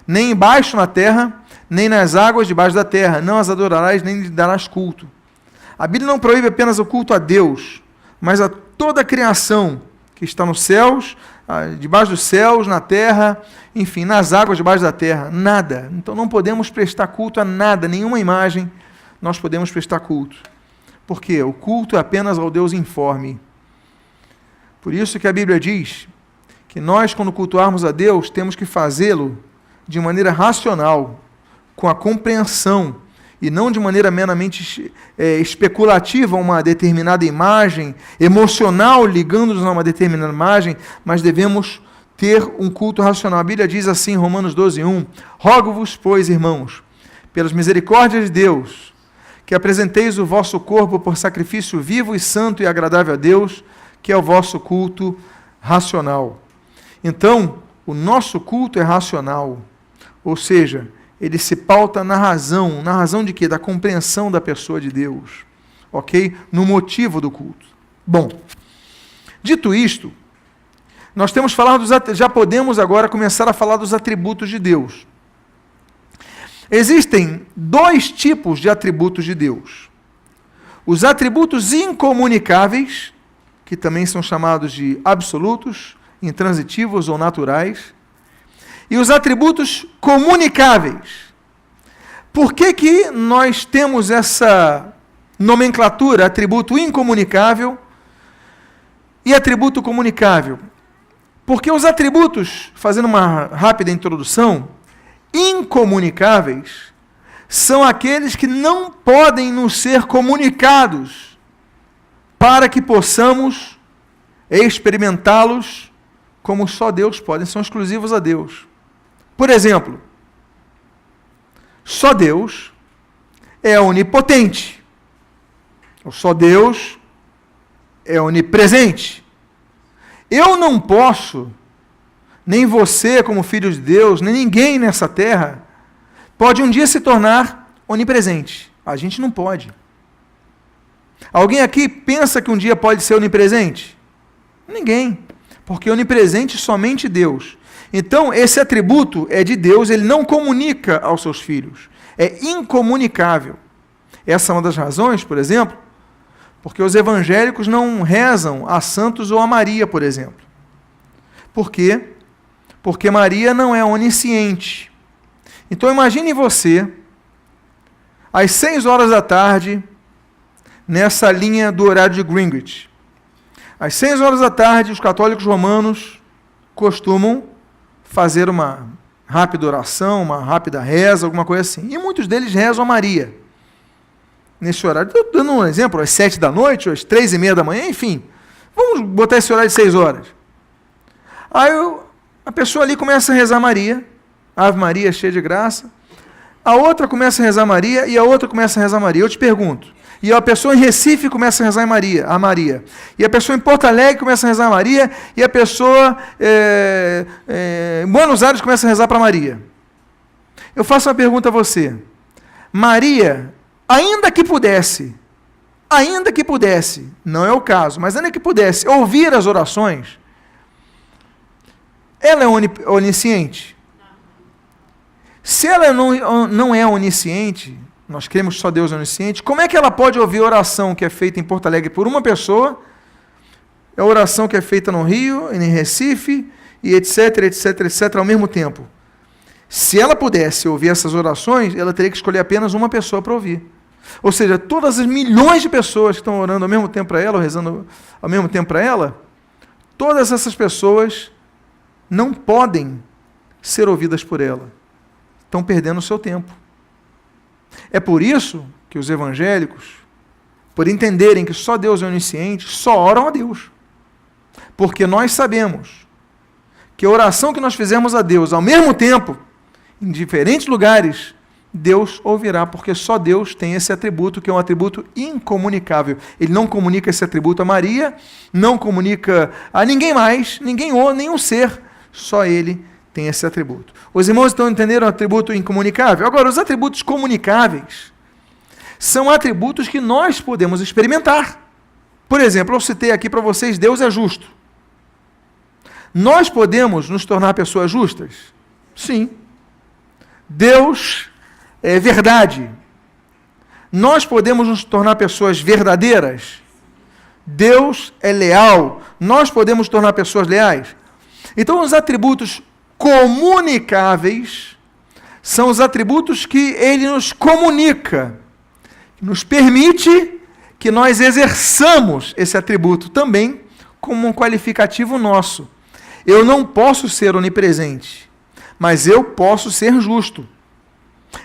nem embaixo na terra, nem nas águas debaixo da terra, não as adorarás, nem lhe darás culto. A Bíblia não proíbe apenas o culto a Deus, mas a toda a criação que está nos céus, debaixo dos céus, na terra, enfim, nas águas debaixo da terra, nada. Então não podemos prestar culto a nada, nenhuma imagem nós podemos prestar culto. Por quê? O culto é apenas ao Deus informe. Por isso que a Bíblia diz que nós, quando cultuarmos a Deus, temos que fazê-lo de maneira racional, com a compreensão, e não de maneira meramente especulativa a uma determinada imagem, emocional, ligando-nos a uma determinada imagem, mas devemos ter um culto racional. A Bíblia diz assim, em Romanos 12:1, rogo-vos, pois, irmãos, pelas misericórdias de Deus, que apresenteis o vosso corpo por sacrifício vivo e santo e agradável a Deus, que é o vosso culto racional. Então, o nosso culto é racional, ou seja, ele se pauta na razão de quê? Da compreensão da pessoa de Deus, ok? No motivo do culto. Bom, dito isto, nós temos falado, já podemos agora começar a falar dos atributos de Deus. Existem 2 tipos de atributos de Deus. Os atributos incomunicáveis, que também são chamados de absolutos, intransitivos ou naturais, e os atributos comunicáveis. Por que nós temos essa nomenclatura, atributo incomunicável e atributo comunicável? Porque os atributos, fazendo uma rápida introdução, incomunicáveis são aqueles que não podem nos ser comunicados para que possamos experimentá-los como só Deus pode, são exclusivos a Deus. Por exemplo, só Deus é onipotente, ou só Deus é onipresente. Eu não posso nem você como filho de Deus, nem ninguém nessa terra, pode um dia se tornar onipresente. A gente não pode. Alguém aqui pensa que um dia pode ser onipresente? Ninguém. Porque onipresente somente Deus. Então, esse atributo é de Deus, ele não comunica aos seus filhos. É incomunicável. Essa é uma das razões, por exemplo, porque os evangélicos não rezam a santos ou a Maria, por exemplo. Por quê? Porque Maria não é onisciente. Então, imagine você, às 6 horas da tarde, nessa linha do horário de Greenwich. Às 6 horas da tarde, os católicos romanos costumam fazer uma rápida oração, uma rápida reza, alguma coisa assim. E muitos deles rezam a Maria. Nesse horário, estou dando um exemplo, às 7 da noite, ou às 3:30 da manhã, enfim. Vamos botar esse horário de 6 horas. Aí a pessoa ali começa a rezar Maria, Ave Maria, cheia de graça. A outra começa a rezar Maria e a outra começa a rezar Maria. Eu te pergunto, e a pessoa em Recife começa a rezar a Maria. E a pessoa em Porto Alegre começa a rezar a Maria. E a pessoa em Buenos Aires começa a rezar para Maria. Eu faço uma pergunta a você. Maria, ainda que pudesse, não é o caso, mas ainda que pudesse ouvir as orações, ela é onisciente? Se ela não é onisciente, nós cremos que só Deus é onisciente, como é que ela pode ouvir a oração que é feita em Porto Alegre por uma pessoa, a oração que é feita no Rio, em Recife, e etc, ao mesmo tempo? Se ela pudesse ouvir essas orações, ela teria que escolher apenas uma pessoa para ouvir. Ou seja, todas as milhões de pessoas que estão orando ao mesmo tempo para ela, ou rezando ao mesmo tempo para ela, todas essas pessoas não podem ser ouvidas por ela. Estão perdendo o seu tempo. É por isso que os evangélicos, por entenderem que só Deus é onisciente, só oram a Deus. Porque nós sabemos que a oração que nós fizemos a Deus, ao mesmo tempo, em diferentes lugares, Deus ouvirá, porque só Deus tem esse atributo, que é um atributo incomunicável. Ele não comunica esse atributo a Maria, não comunica a ninguém mais, nenhum ser, só Ele tem esse atributo. Os irmãos estão entendendo o atributo incomunicável? Agora, os atributos comunicáveis são atributos que nós podemos experimentar. Por exemplo, eu citei aqui para vocês, Deus é justo. Nós podemos nos tornar pessoas justas? Sim. Deus é verdade. Nós podemos nos tornar pessoas verdadeiras? Deus é leal. Nós podemos nos tornar pessoas leais? Então, os atributos comunicáveis são os atributos que Ele nos comunica, nos permite que nós exerçamos esse atributo também como um qualificativo nosso. Eu não posso ser onipresente, mas eu posso ser justo.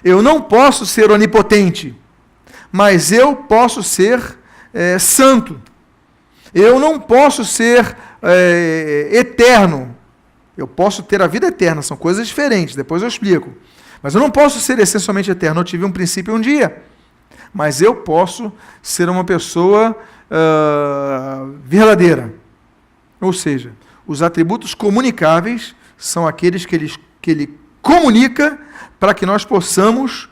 Eu não posso ser onipotente, mas eu posso ser santo. Eu não posso ser eterno. Eu posso ter a vida eterna, são coisas diferentes, depois eu explico. Mas eu não posso ser essencialmente eterno. Eu tive um princípio um dia, mas eu posso ser uma pessoa verdadeira. Ou seja, os atributos comunicáveis são aqueles que ele comunica para que nós possamos,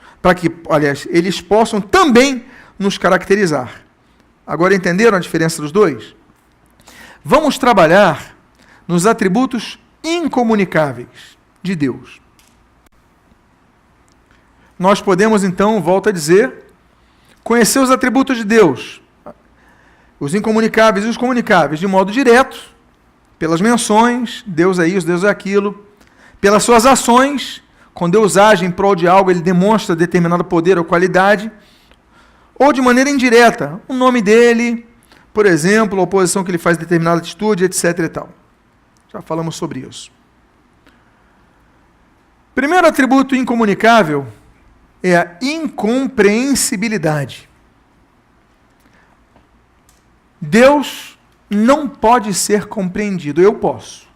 eles possam também nos caracterizar. Agora entenderam a diferença dos dois? Vamos trabalhar nos atributos incomunicáveis de Deus. Nós podemos, então, volto a dizer, conhecer os atributos de Deus, os incomunicáveis e os comunicáveis, de modo direto, pelas menções, Deus é isso, Deus é aquilo, pelas suas ações, quando Deus age em prol de algo, Ele demonstra determinado poder ou qualidade, ou de maneira indireta, o nome dEle, por exemplo, a oposição que Ele faz a determinada atitude, etc. e tal. Já falamos sobre isso. Primeiro atributo incomunicável é a incompreensibilidade. Deus não pode ser compreendido, eu posso.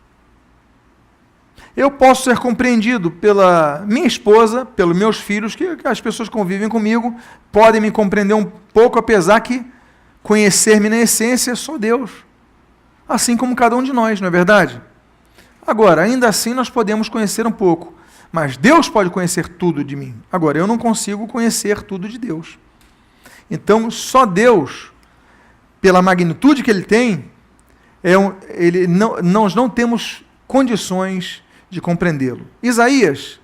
Eu posso ser compreendido pela minha esposa, pelos meus filhos, que as pessoas que convivem comigo podem me compreender um pouco, apesar que conhecer-me na essência é só Deus. Assim como cada um de nós, não é verdade? Agora, ainda assim nós podemos conhecer um pouco, mas Deus pode conhecer tudo de mim. Agora, eu não consigo conhecer tudo de Deus. Então, só Deus, pela magnitude que Ele tem, nós não temos condições de compreendê-lo. Isaías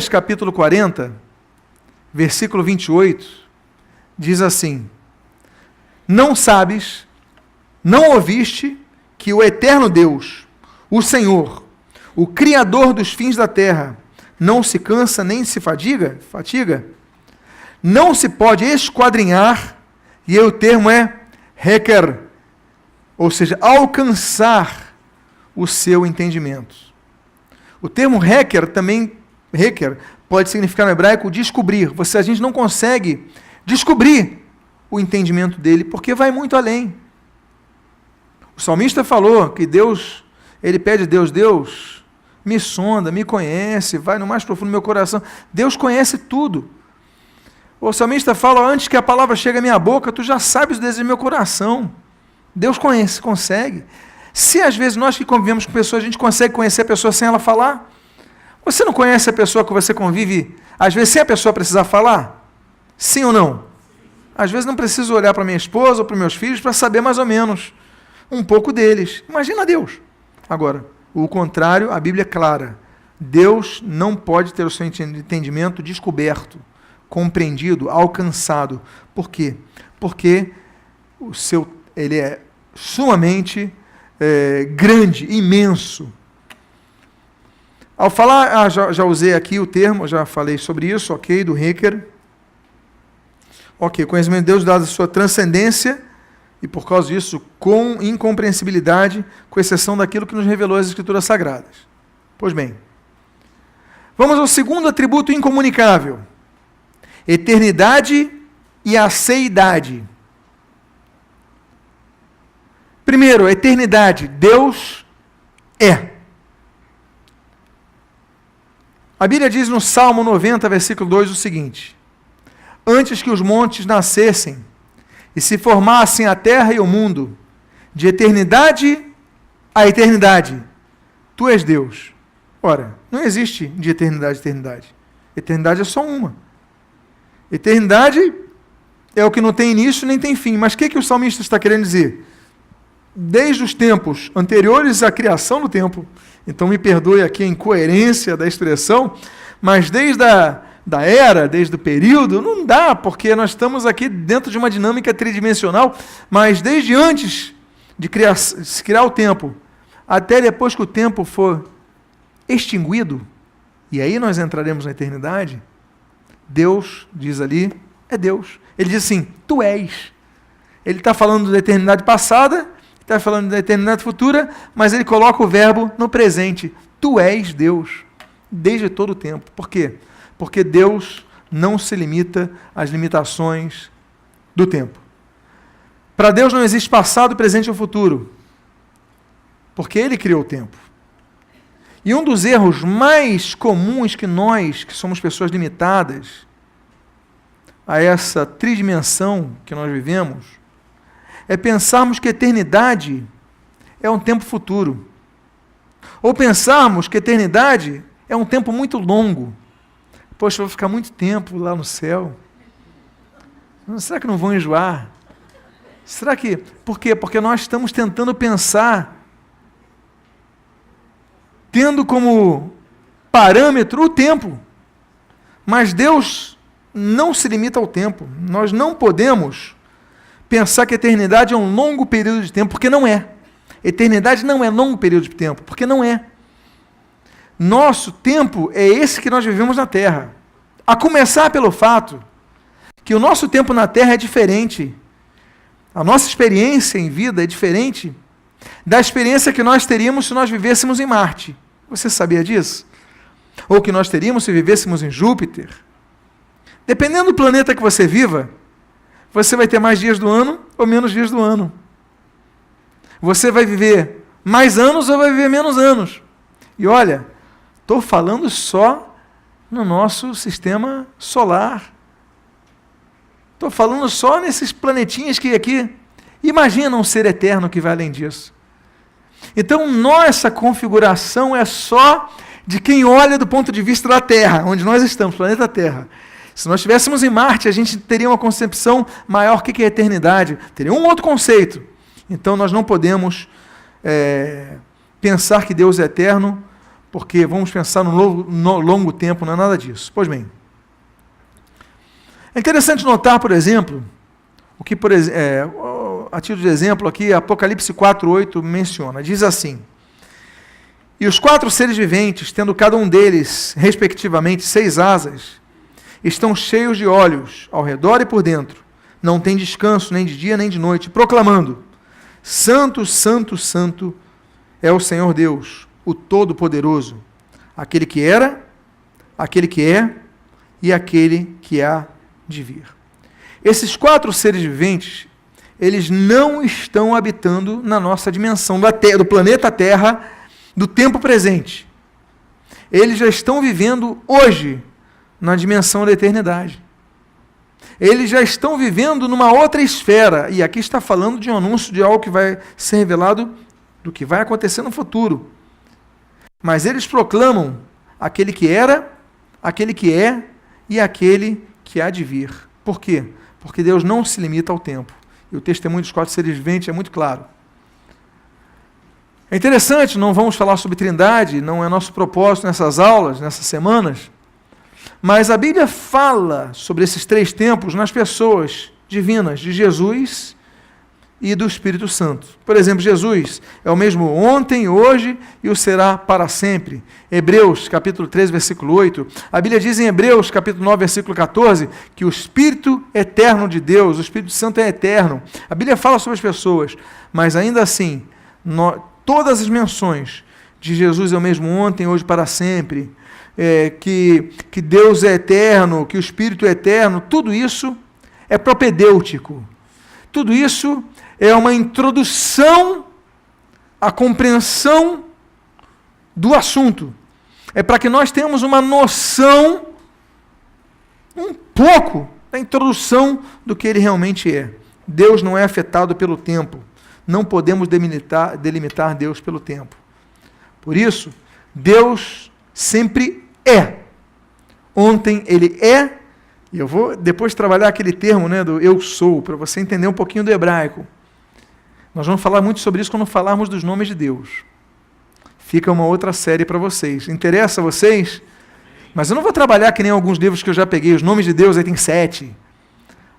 capítulo 40, versículo 28, diz assim: não sabes, não ouviste, que o eterno Deus, o Senhor, o Criador dos fins da terra, não se cansa nem se fatiga? Não se pode esquadrinhar, e aí o termo é requer, ou seja, alcançar o seu entendimento. O termo requer pode significar no hebraico descobrir. A gente não consegue descobrir o entendimento dele, porque vai muito além. O salmista falou que ele pede a Deus, me sonda, me conhece, vai no mais profundo do meu coração. Deus conhece tudo. O salmista fala, antes que a palavra chegue à minha boca, tu já sabes o desejo do meu coração. Deus consegue. Se às vezes nós que convivemos com pessoas, a gente consegue conhecer a pessoa sem ela falar, você não conhece a pessoa que você convive, às vezes sem a pessoa precisar falar? Sim ou não? Às vezes não preciso olhar para minha esposa ou para meus filhos para saber mais ou menos um pouco deles. Imagina Deus. Agora, o contrário, a Bíblia é clara. Deus não pode ter o seu entendimento descoberto, compreendido, alcançado. Por quê? Porque ele é sumamente grande, imenso. Ao falar, já usei aqui o termo, já falei sobre isso, ok, do requer. Ok, o conhecimento de Deus dado a sua transcendência, e por causa disso, com incompreensibilidade, com exceção daquilo que nos revelou as Escrituras Sagradas. Pois bem, vamos ao segundo atributo incomunicável: eternidade e aceidade. Primeiro, a eternidade. Deus é. A Bíblia diz no Salmo 90, versículo 2, o seguinte: antes que os montes nascessem e se formassem a terra e o mundo, de eternidade a eternidade, tu és Deus. Ora, não existe de eternidade a eternidade. Eternidade é só uma. Eternidade é o que não tem início nem tem fim. Mas o que o salmista está querendo dizer? Desde os tempos anteriores à criação do tempo, então me perdoe aqui a incoerência da expressão, mas desde desde o período, não dá, porque nós estamos aqui dentro de uma dinâmica tridimensional, mas desde antes de se criar o tempo, até depois que o tempo for extinguido, e aí nós entraremos na eternidade, Deus, diz ali, é Deus. Ele diz assim, tu és. Ele está falando da eternidade passada, está falando da eternidade futura, mas ele coloca o verbo no presente. Tu és Deus, desde todo o tempo. Por quê? Porque Deus não se limita às limitações do tempo. Para Deus não existe passado, presente ou futuro, porque Ele criou o tempo. E um dos erros mais comuns que nós, que somos pessoas limitadas a essa tridimensão que nós vivemos, é pensarmos que a eternidade é um tempo futuro. Ou pensarmos que a eternidade é um tempo muito longo. Poxa, eu vou ficar muito tempo lá no céu. Será que não vão enjoar? Será que... Por quê? Porque nós estamos tentando pensar, tendo como parâmetro o tempo. Mas Deus não se limita ao tempo. Nós não podemos pensar que a eternidade é um longo período de tempo, porque não é. Eternidade não é longo período de tempo, porque não é. Nosso tempo é esse que nós vivemos na Terra. A começar pelo fato que o nosso tempo na Terra é diferente. A nossa experiência em vida é diferente da experiência que nós teríamos se nós vivêssemos em Marte. Você sabia disso? Ou que nós teríamos se vivêssemos em Júpiter. Dependendo do planeta que você viva, você vai ter mais dias do ano ou menos dias do ano. Você vai viver mais anos ou vai viver menos anos. E olha, estou falando só no nosso sistema solar. Estou falando só nesses planetinhas que aqui. Imagina um ser eterno que vai além disso. Então, nossa configuração é só de quem olha do ponto de vista da Terra, onde nós estamos, planeta Terra. Se nós estivéssemos em Marte, a gente teria uma concepção maior. O que é a eternidade? Teria um outro conceito. Então, nós não podemos pensar que Deus é eterno, porque vamos pensar no longo tempo, não é nada disso. Pois bem, é interessante notar, por exemplo, o que, a título de exemplo aqui, Apocalipse 4:8 menciona, diz assim: e os 4 seres viventes, tendo cada um deles, respectivamente, 6 asas, estão cheios de olhos, ao redor e por dentro, não tem descanso, nem de dia, nem de noite, proclamando: Santo, Santo, Santo é o Senhor Deus, o Todo-Poderoso, aquele que era, aquele que é e aquele que há de vir. Esses 4 seres viventes, eles não estão habitando na nossa dimensão do planeta Terra, do tempo presente. Eles já estão vivendo hoje na dimensão da eternidade. Eles já estão vivendo numa outra esfera, e aqui está falando de um anúncio de algo que vai ser revelado do que vai acontecer no futuro. Mas eles proclamam aquele que era, aquele que é e aquele que há de vir. Por quê? Porque Deus não se limita ao tempo. E o testemunho dos 4 seres viventes é muito claro. É interessante, não vamos falar sobre Trindade, não é nosso propósito nessas aulas, nessas semanas, mas a Bíblia fala sobre esses 3 tempos nas pessoas divinas de Jesus e do Espírito Santo. Por exemplo, Jesus é o mesmo ontem, hoje e o será para sempre. Hebreus, capítulo 13, versículo 8. A Bíblia diz em Hebreus, capítulo 9, versículo 14, que o Espírito eterno de Deus, o Espírito Santo é eterno. A Bíblia fala sobre as pessoas, mas ainda assim, todas as menções de Jesus é o mesmo ontem, hoje, para sempre, que Deus é eterno, que o Espírito é eterno, tudo isso é propedêutico. Tudo isso é uma introdução à compreensão do assunto. É para que nós tenhamos uma noção, um pouco, da introdução do que ele realmente é. Deus não é afetado pelo tempo. Não podemos delimitar Deus pelo tempo. Por isso, Deus sempre é. Ontem ele é, e eu vou depois trabalhar aquele termo, do eu sou, para você entender um pouquinho do hebraico. Nós vamos falar muito sobre isso quando falarmos dos nomes de Deus. Fica uma outra série para vocês. Interessa a vocês? Mas eu não vou trabalhar que nem alguns livros que eu já peguei. Os nomes de Deus aí tem 7.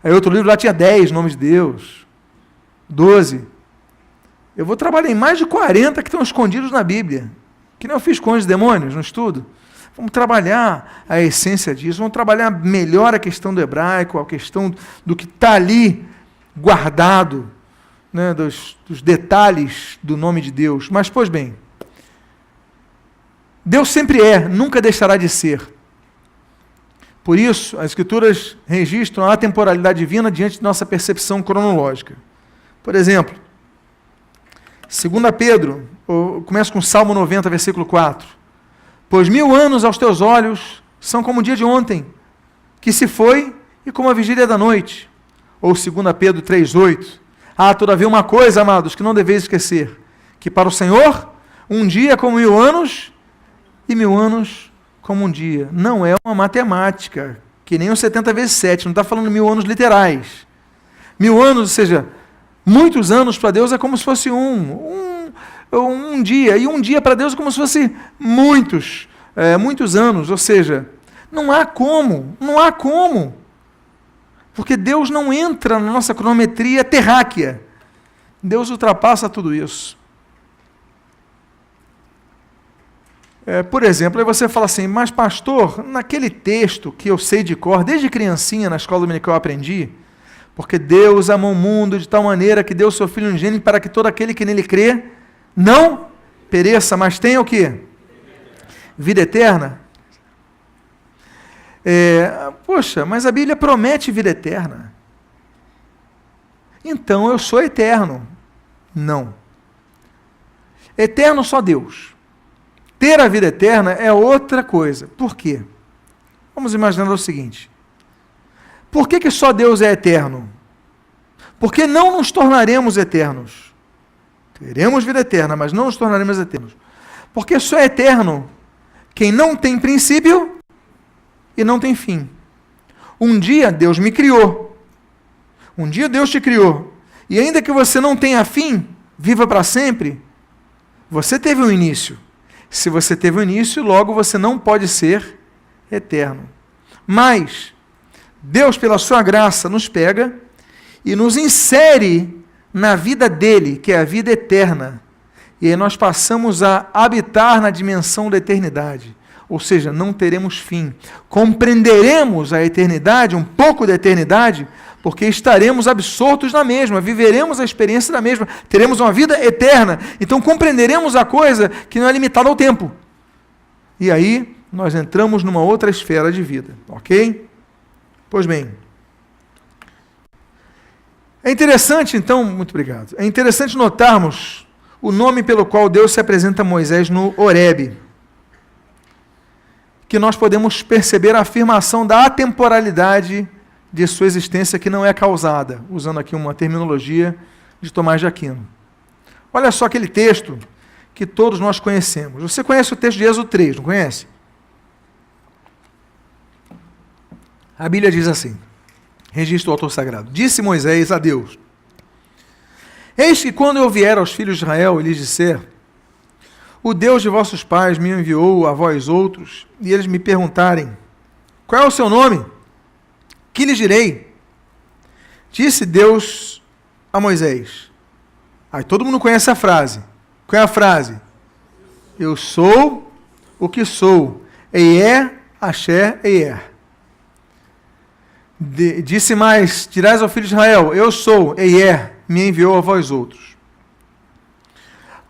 Aí outro livro lá tinha 10 nomes de Deus. 12. Eu vou trabalhar em mais de 40 que estão escondidos na Bíblia. Que nem eu fiz com os demônios no estudo. Vamos trabalhar a essência disso. Vamos trabalhar melhor a questão do hebraico, a questão do que está ali guardado, dos detalhes do nome de Deus. Mas, pois bem, Deus sempre é, nunca deixará de ser. Por isso, as Escrituras registram a atemporalidade divina diante de nossa percepção cronológica. Por exemplo, 2 Pedro, começa com Salmo 90, versículo 4. Pois 1000 anos aos teus olhos são como o dia de ontem, que se foi, e como a vigília da noite. Ou 2 Pedro 3,8. Todavia uma coisa, amados, que não deveis esquecer, que para o Senhor, um dia é como 1000 anos, e 1000 anos como um dia. Não é uma matemática, que nem os 70 vezes 7, não está falando 1000 anos literais. 1000 anos, ou seja, muitos anos para Deus é como se fosse um dia, e um dia para Deus é como se fosse muitos anos, ou seja, não há como, porque Deus não entra na nossa cronometria terráquea, Deus ultrapassa tudo isso. Por exemplo, aí você fala assim, mas pastor, naquele texto que eu sei de cor, desde criancinha na escola dominical eu aprendi, porque Deus amou o mundo de tal maneira que deu o seu Filho unigênito para que todo aquele que nele crê não pereça, mas tenha o quê? Vida eterna. Poxa, mas a Bíblia promete vida eterna. Então eu sou eterno. Não. Eterno só Deus. Ter a vida eterna é outra coisa. Por quê? Vamos imaginar o seguinte. Por que só Deus é eterno? Porque não nos tornaremos eternos. Teremos vida eterna, mas não nos tornaremos eternos. Porque só é eterno quem não tem princípio e não tem fim. Um dia Deus me criou. Um dia Deus te criou. E ainda que você não tenha fim, viva para sempre, você teve um início. Se você teve um início, logo você não pode ser eterno. Mas Deus, pela sua graça, nos pega e nos insere na vida dele, que é a vida eterna. E aí nós passamos a habitar na dimensão da eternidade. Ou seja, não teremos fim. Compreenderemos a eternidade, um pouco da eternidade, porque estaremos absortos na mesma, viveremos a experiência da mesma, teremos uma vida eterna. Então compreenderemos a coisa que não é limitada ao tempo. E aí nós entramos numa outra esfera de vida, ok? Pois bem, é interessante, então, muito obrigado, é interessante notarmos o nome pelo qual Deus se apresenta a Moisés no Horebe, que nós podemos perceber a afirmação da atemporalidade de sua existência que não é causada, usando aqui uma terminologia de Tomás de Aquino. Olha só aquele texto que todos nós conhecemos. Você conhece o texto de Êxodo 3, não conhece? A Bíblia diz assim, registro do autor sagrado: disse Moisés a Deus: eis que quando eu vier aos filhos de Israel e lhes disser, o Deus de vossos pais me enviou a vós outros, e eles me perguntarem, qual é o seu nome? Que lhes direi? Disse Deus a Moisés. Aí todo mundo conhece a frase. Qual é a frase? Eu sou o que sou. Eier, Asher, Eier. Disse mais, dirás ao filho de Israel, eu sou, Eier, me enviou a vós outros.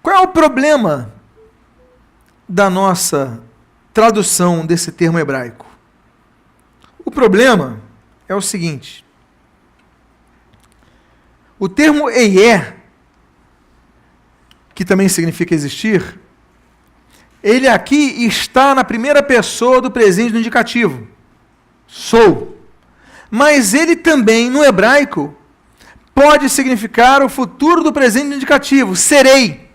Qual é o problema da nossa tradução desse termo hebraico? O problema é o seguinte: o termo Eier, que também significa existir, ele aqui está na primeira pessoa do presente do indicativo. Sou. Mas ele também, no hebraico, pode significar o futuro do presente do indicativo, serei.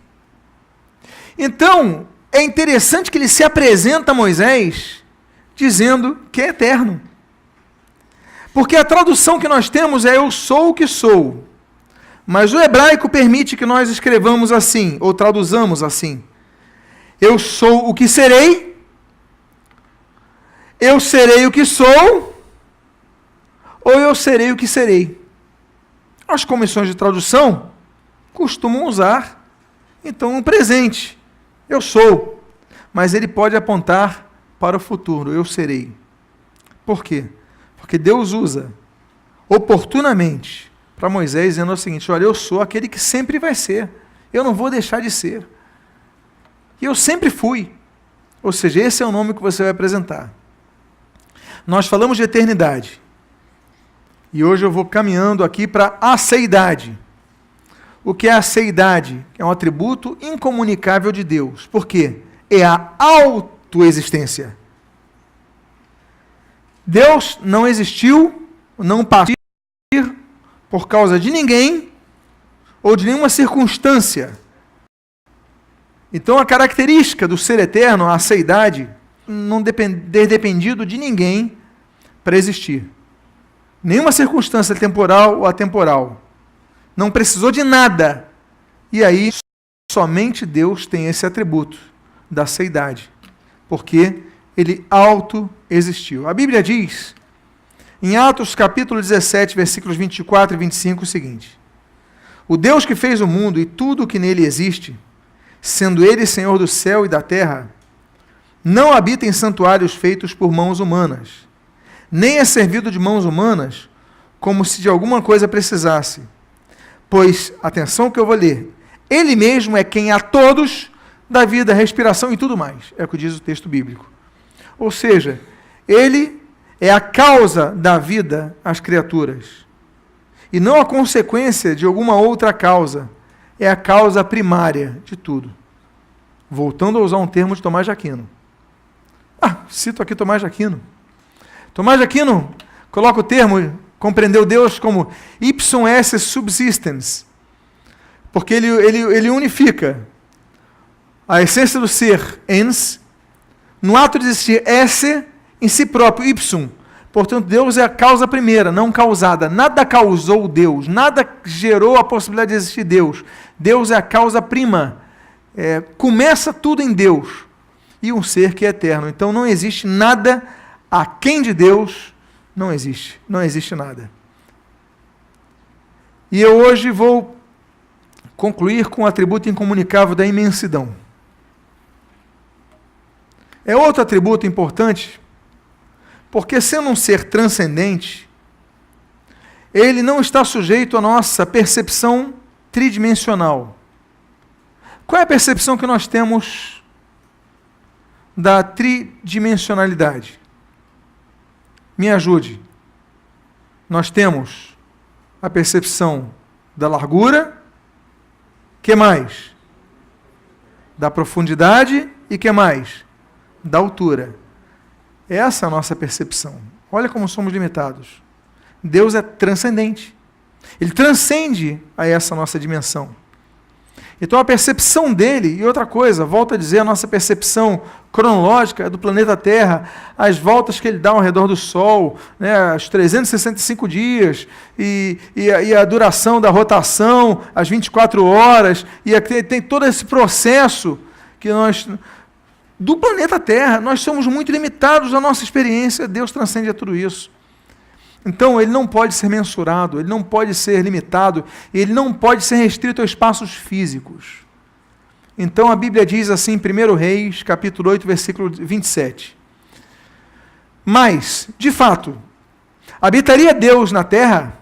Então, é interessante que ele se apresenta a Moisés dizendo que é eterno. Porque a tradução que nós temos é eu sou o que sou. Mas o hebraico permite que nós escrevamos assim, ou traduzamos assim. Eu sou o que serei, eu serei o que sou, ou eu serei o que serei. As comissões de tradução costumam usar, então, um presente. Eu sou. Mas ele pode apontar para o futuro. Eu serei. Por quê? Porque Deus usa oportunamente para Moisés dizendo o seguinte: olha, eu sou aquele que sempre vai ser. Eu não vou deixar de ser. E eu sempre fui. Ou seja, esse é o nome que você vai apresentar. Nós falamos de eternidade. E hoje eu vou caminhando aqui para a aceidade. O que é a aceidade? É um atributo incomunicável de Deus. Por quê? É a autoexistência. Deus não existiu, não passou por causa de ninguém ou de nenhuma circunstância. Então a característica do ser eterno, a aceidade, não ter dependido de ninguém para existir. Nenhuma circunstância temporal ou atemporal. Não precisou de nada. E aí, somente Deus tem esse atributo da aceidade. Porque ele auto-existiu. A Bíblia diz, em Atos capítulo 17, versículos 24 e 25, o seguinte: o Deus que fez o mundo e tudo o que nele existe, sendo ele Senhor do céu e da terra, não habita em santuários feitos por mãos humanas, nem é servido de mãos humanas, como se de alguma coisa precisasse. Pois, atenção que eu vou ler, ele mesmo é quem a todos dá vida, respiração e tudo mais. É o que diz o texto bíblico. Ou seja, ele é a causa da vida às criaturas. E não a consequência de alguma outra causa. É a causa primária de tudo. Voltando a usar um termo de Tomás de Aquino. Cito aqui Tomás de Aquino. Tomás de Aquino coloca o termo, compreendeu Deus como ipsum esse subsistens. porque ele unifica a essência do ser, ens, no ato de existir esse, em si próprio, ipsum. Portanto, Deus é a causa primeira, não causada. Nada causou Deus, nada gerou a possibilidade de existir Deus. Deus é a causa prima. Começa tudo em Deus. E um ser que é eterno. Então não existe nada aquém de Deus. Não existe nada. E eu hoje vou concluir com o atributo incomunicável da imensidão. É outro atributo importante, porque sendo um ser transcendente, ele não está sujeito à nossa percepção tridimensional. Qual é a percepção que nós temos da tridimensionalidade? Me ajude. Nós temos a percepção da largura, que mais? Da profundidade e que mais? Da altura. Essa é a nossa percepção. Olha como somos limitados. Deus é transcendente. Ele transcende a essa nossa dimensão. Então a percepção dele, e outra coisa, volto a dizer, a nossa percepção cronológica do planeta Terra, as voltas que ele dá ao redor do Sol, né, os 365 dias, e a duração da rotação, as 24 horas, e tem todo esse processo que nós, do planeta Terra, nós somos muito limitados na nossa experiência, Deus transcende a tudo isso. Então, ele não pode ser mensurado, ele não pode ser limitado, ele não pode ser restrito a espaços físicos. Então, a Bíblia diz assim, em 1 Reis, capítulo 8, versículo 27. Mas, de fato, habitaria Deus na terra?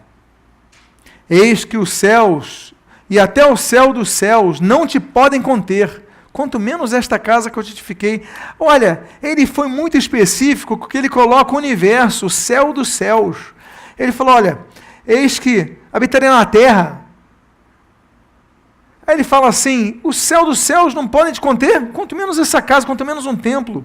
Eis que os céus e até o céu dos céus não te podem conter, quanto menos esta casa que eu te edifiquei. Olha, ele foi muito específico, porque ele coloca o universo, o céu dos céus. Ele falou, olha, eis que habitaria na terra. Aí ele fala assim, o céu dos céus não podem te conter, quanto menos essa casa, quanto menos um templo.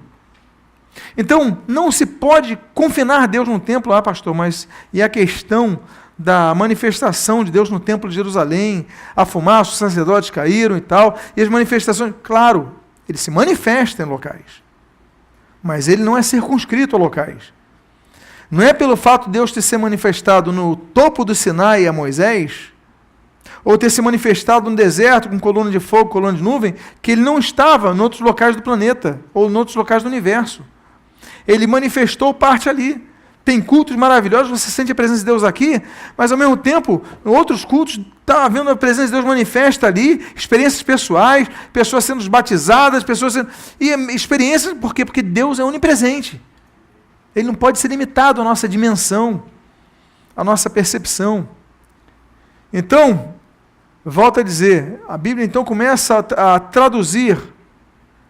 Então, não se pode confinar Deus num templo, pastor, mas e a questão da manifestação de Deus no templo de Jerusalém, a fumaça, os sacerdotes caíram e tal, e as manifestações, claro, ele se manifesta em locais, mas ele não é circunscrito a locais. Não é pelo fato de Deus ter se manifestado no topo do Sinai a Moisés, ou ter se manifestado no deserto com coluna de fogo, coluna de nuvem, que ele não estava em outros locais do planeta, ou em outros locais do universo. Ele manifestou parte ali. Tem cultos maravilhosos, você sente a presença de Deus aqui, mas ao mesmo tempo, em outros cultos, está havendo a presença de Deus manifesta ali, experiências pessoais, pessoas sendo batizadas, pessoas sendo... E experiências, por quê? Porque Deus é onipresente. Ele não pode ser limitado à nossa dimensão, à nossa percepção. Então, volto a dizer, a Bíblia então começa a traduzir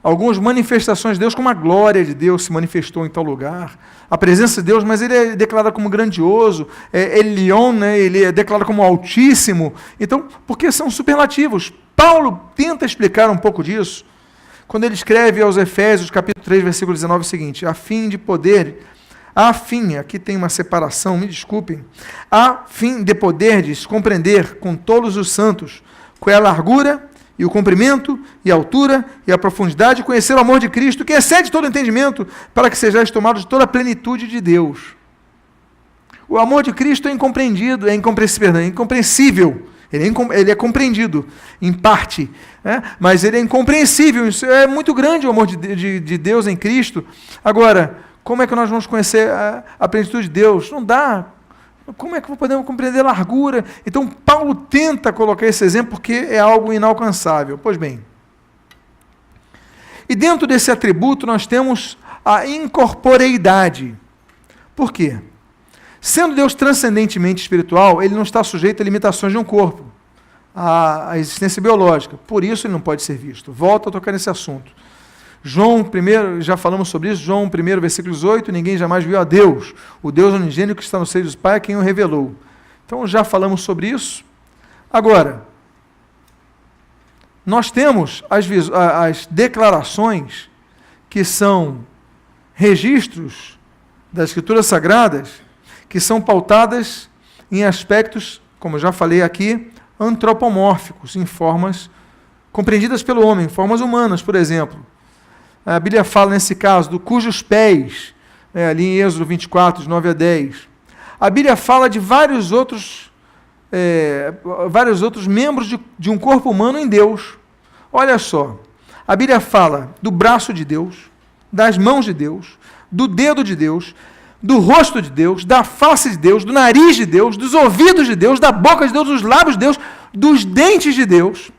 algumas manifestações de Deus, como a glória de Deus se manifestou em tal lugar, a presença de Deus, mas ele é declarado como grandioso, Elion, né, ele é declarado como altíssimo. Então, porque são superlativos. Paulo tenta explicar um pouco disso, quando ele escreve aos Efésios, capítulo 3, versículo 19, o seguinte, aqui tem uma separação, me desculpem, a fim de poderdes compreender com todos os santos qual é a largura, e o comprimento, e a altura, e a profundidade, conhecer o amor de Cristo, que excede todo entendimento, para que sejais tomados de toda a plenitude de Deus. O amor de Cristo é incompreendido, é incompreensível. Ele é compreendido, em parte, né? Mas ele é incompreensível. Isso é muito grande o amor de Deus em Cristo. Agora, como é que nós vamos conhecer a plenitude de Deus? Não dá. Como é que podemos compreender a largura? Então, Paulo tenta colocar esse exemplo porque é algo inalcançável. Pois bem, e dentro desse atributo nós temos a incorporeidade. Por quê? Sendo Deus transcendentemente espiritual, ele não está sujeito a limitações de um corpo, a existência biológica. Por isso ele não pode ser visto. Volto a tocar nesse assunto. João 1, já falamos sobre isso, João 1, versículo 18, ninguém jamais viu a Deus, o Deus unigênito que está no seio dos Pai, quem o revelou. Então, já falamos sobre isso. Agora, nós temos as declarações que são registros das Escrituras Sagradas, que são pautadas em aspectos, como eu já falei aqui, antropomórficos, em formas compreendidas pelo homem, formas humanas, por exemplo. A Bíblia fala, nesse caso, do cujos pés, ali em Êxodo 24, de 9 a 10. A Bíblia fala de vários outros membros de um corpo humano em Deus. Olha só, a Bíblia fala do braço de Deus, das mãos de Deus, do dedo de Deus, do rosto de Deus, da face de Deus, do nariz de Deus, dos ouvidos de Deus, da boca de Deus, dos lábios de Deus, dos dentes de Deus,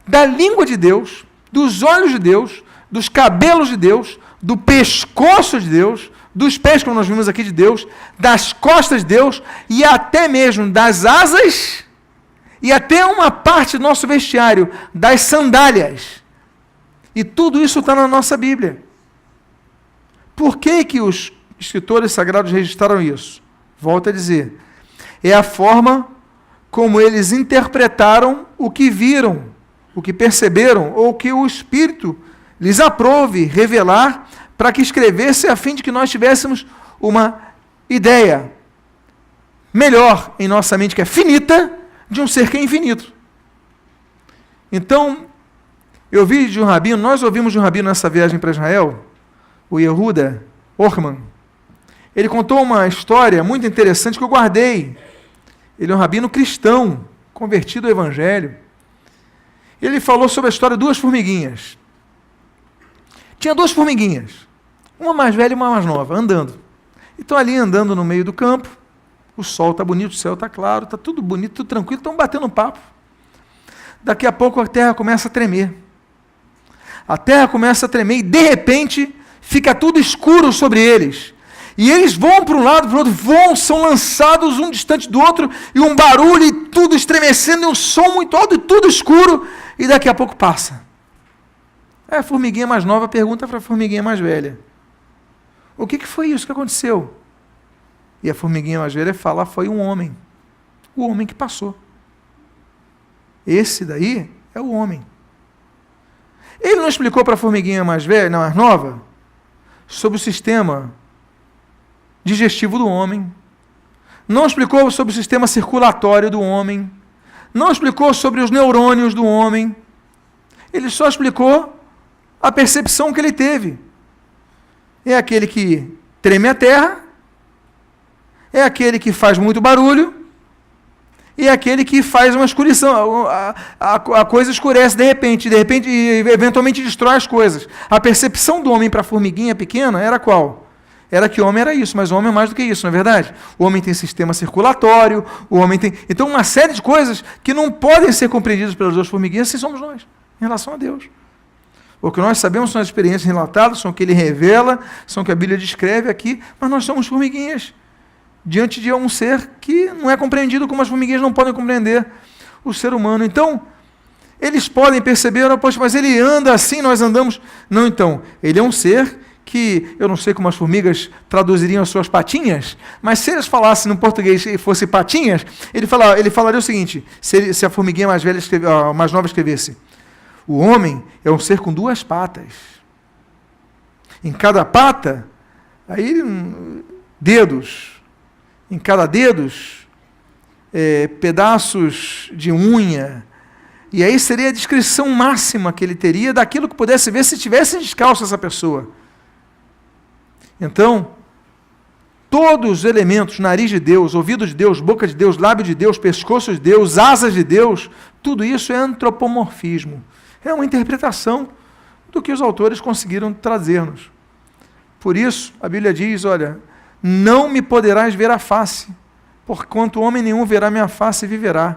da língua de Deus, dos olhos de Deus, dos cabelos de Deus, do pescoço de Deus, dos pés, como nós vimos aqui, de Deus, das costas de Deus e até mesmo das asas e até uma parte do nosso vestiário, das sandálias. E tudo isso está na nossa Bíblia. Por que que os escritores sagrados registraram isso? Volto a dizer, é a forma como eles interpretaram o que viram, o que perceberam, ou que o Espírito lhes aprove revelar para que escrevesse, a fim de que nós tivéssemos uma ideia melhor em nossa mente, que é finita, de um ser que é infinito. Então, eu vi de um rabino, nós ouvimos de um rabino nessa viagem para Israel, o Yehuda Orman. Ele contou uma história muito interessante que eu guardei. Ele é um rabino cristão, convertido ao Evangelho. Ele falou sobre a história de 2 formiguinhas. Tinha 2 formiguinhas, uma mais velha e uma mais nova, andando. Estão ali andando no meio do campo, o sol está bonito, o céu está claro, está tudo bonito, tudo tranquilo, estão batendo um papo. Daqui a pouco a terra começa a tremer. A terra começa a tremer e, de repente, fica tudo escuro sobre eles. E eles vão para um lado, para o outro, são lançados um distante do outro, e um barulho, e tudo estremecendo, e um som muito alto, e tudo escuro, e daqui a pouco passa. A formiguinha mais nova pergunta para a formiguinha mais velha: o que foi isso que aconteceu? E a formiguinha mais velha fala: foi um homem. O homem que passou. Esse daí é o homem. Ele não explicou para a formiguinha mais velha, não, mais nova, sobre o sistema digestivo do homem, não explicou sobre o sistema circulatório do homem, não explicou sobre os neurônios do homem, ele só explicou a percepção que ele teve. É aquele que treme a terra, é aquele que faz muito barulho, e é aquele que faz uma escuridão, a coisa escurece de repente, e eventualmente destrói as coisas. A percepção do homem para a formiguinha pequena era qual? Era que o homem era isso, mas o homem é mais do que isso, não é verdade? O homem tem sistema circulatório, o homem tem... Então, uma série de coisas que não podem ser compreendidas pelas 2 formiguinhas, assim somos nós, em relação a Deus. O que nós sabemos são as experiências relatadas, são o que ele revela, são o que a Bíblia descreve aqui, mas nós somos formiguinhas, diante de um ser que não é compreendido como as formiguinhas não podem compreender o ser humano. Então, eles podem perceber, poxa, mas ele anda assim, nós andamos... Não, então, ele é um ser que, eu não sei como as formigas traduziriam as suas patinhas, mas se eles falassem no português e fosse patinhas, ele falaria o seguinte, se a formiguinha mais velha, mais nova escrevesse: o homem é um ser com 2 patas. Em cada pata, aí dedos. Em cada dedos, pedaços de unha. E aí seria a descrição máxima que ele teria daquilo que pudesse ver se tivesse descalço essa pessoa. Então, todos os elementos, nariz de Deus, ouvido de Deus, boca de Deus, lábio de Deus, pescoço de Deus, asas de Deus, tudo isso é antropomorfismo. É uma interpretação do que os autores conseguiram trazer-nos. Por isso, a Bíblia diz, olha, não me poderás ver a face, porquanto homem nenhum verá minha face e viverá.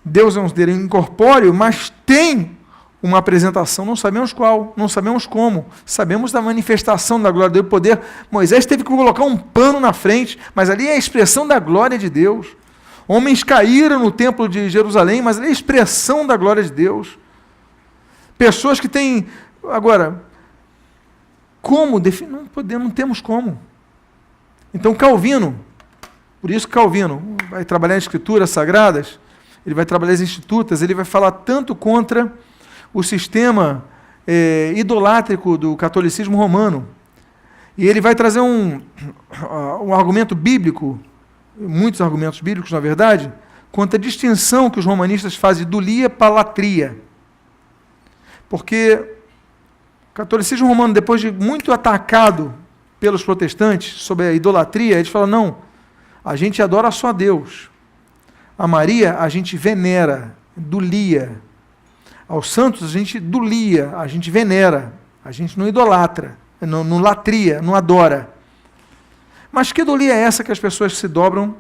Deus é um ser incorpóreo, mas tem uma apresentação, não sabemos qual, não sabemos como, sabemos da manifestação da glória do poder. Moisés teve que colocar um pano na frente, mas ali é a expressão da glória de Deus. Homens caíram no templo de Jerusalém, mas ali é a expressão da glória de Deus. Pessoas que têm... Agora, como? Não temos como. Então, Calvino, por isso que Calvino vai trabalhar em escrituras sagradas, ele vai trabalhar as institutas, ele vai falar tanto contra o sistema idolátrico do catolicismo romano. E ele vai trazer um argumento bíblico, muitos argumentos bíblicos, na verdade, quanto à distinção que os romanistas fazem de idolia para latria. Porque o catolicismo romano, depois de muito atacado pelos protestantes sobre a idolatria, eles falam, não, a gente adora só a Deus. A Maria a gente venera, idolia. Aos santos a gente idolia, a gente venera, a gente não idolatra, não latria, não adora. Mas que idolia é essa que as pessoas se dobram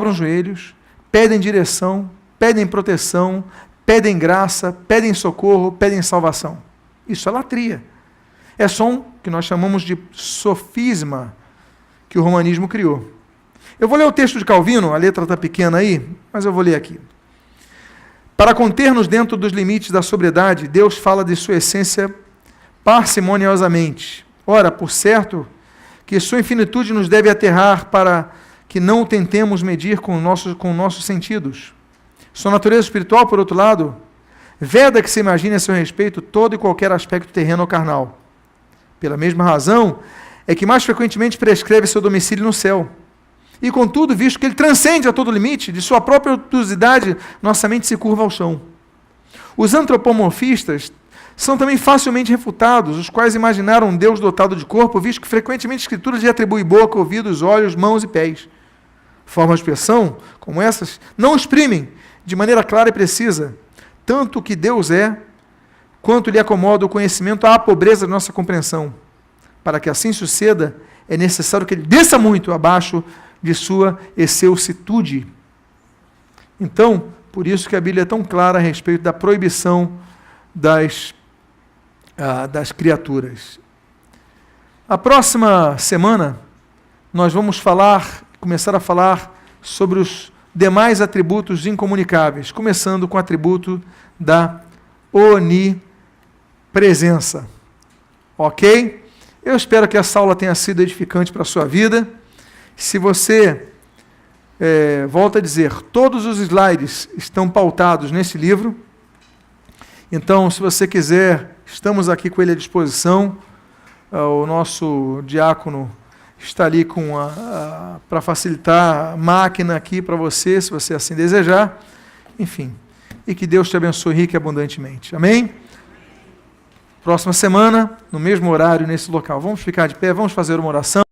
os joelhos, pedem direção, pedem proteção, pedem graça, pedem socorro, pedem salvação? Isso é latria. É só um que nós chamamos de sofisma que o romanismo criou. Eu vou ler o texto de Calvino, a letra está pequena aí, mas eu vou ler aqui. Para conter-nos dentro dos limites da sobriedade, Deus fala de sua essência parcimoniosamente. Ora, por certo, que sua infinitude nos deve aterrar para que não tentemos medir com nossos sentidos. Sua natureza espiritual, por outro lado, veda que se imagine a seu respeito todo e qualquer aspecto terreno ou carnal. Pela mesma razão, é que mais frequentemente prescreve seu domicílio no céu. E, contudo, visto que ele transcende a todo limite, de sua própria obtusidade, nossa mente se curva ao chão. Os antropomorfistas são também facilmente refutados, os quais imaginaram um Deus dotado de corpo, visto que frequentemente a Escritura lhe atribui boca, ouvidos, olhos, mãos e pés. Formas de expressão, como essas, não exprimem, de maneira clara e precisa, tanto o que Deus é, quanto lhe acomoda o conhecimento à pobreza da nossa compreensão. Para que assim suceda, é necessário que ele desça muito abaixo de sua excelsitude. Então, por isso que a Bíblia é tão clara a respeito da proibição das criaturas. A próxima semana, nós vamos começar a falar sobre os demais atributos incomunicáveis, começando com o atributo da onipresença. Ok? Eu espero que essa aula tenha sido edificante para a sua vida. Se você, volto a dizer, todos os slides estão pautados nesse livro. Então, se você quiser, estamos aqui com ele à disposição. O nosso diácono está ali para facilitar a máquina aqui para você, se você assim desejar. Enfim, e que Deus te abençoe rica e abundantemente. Amém? Próxima semana, no mesmo horário, nesse local. Vamos ficar de pé, vamos fazer uma oração.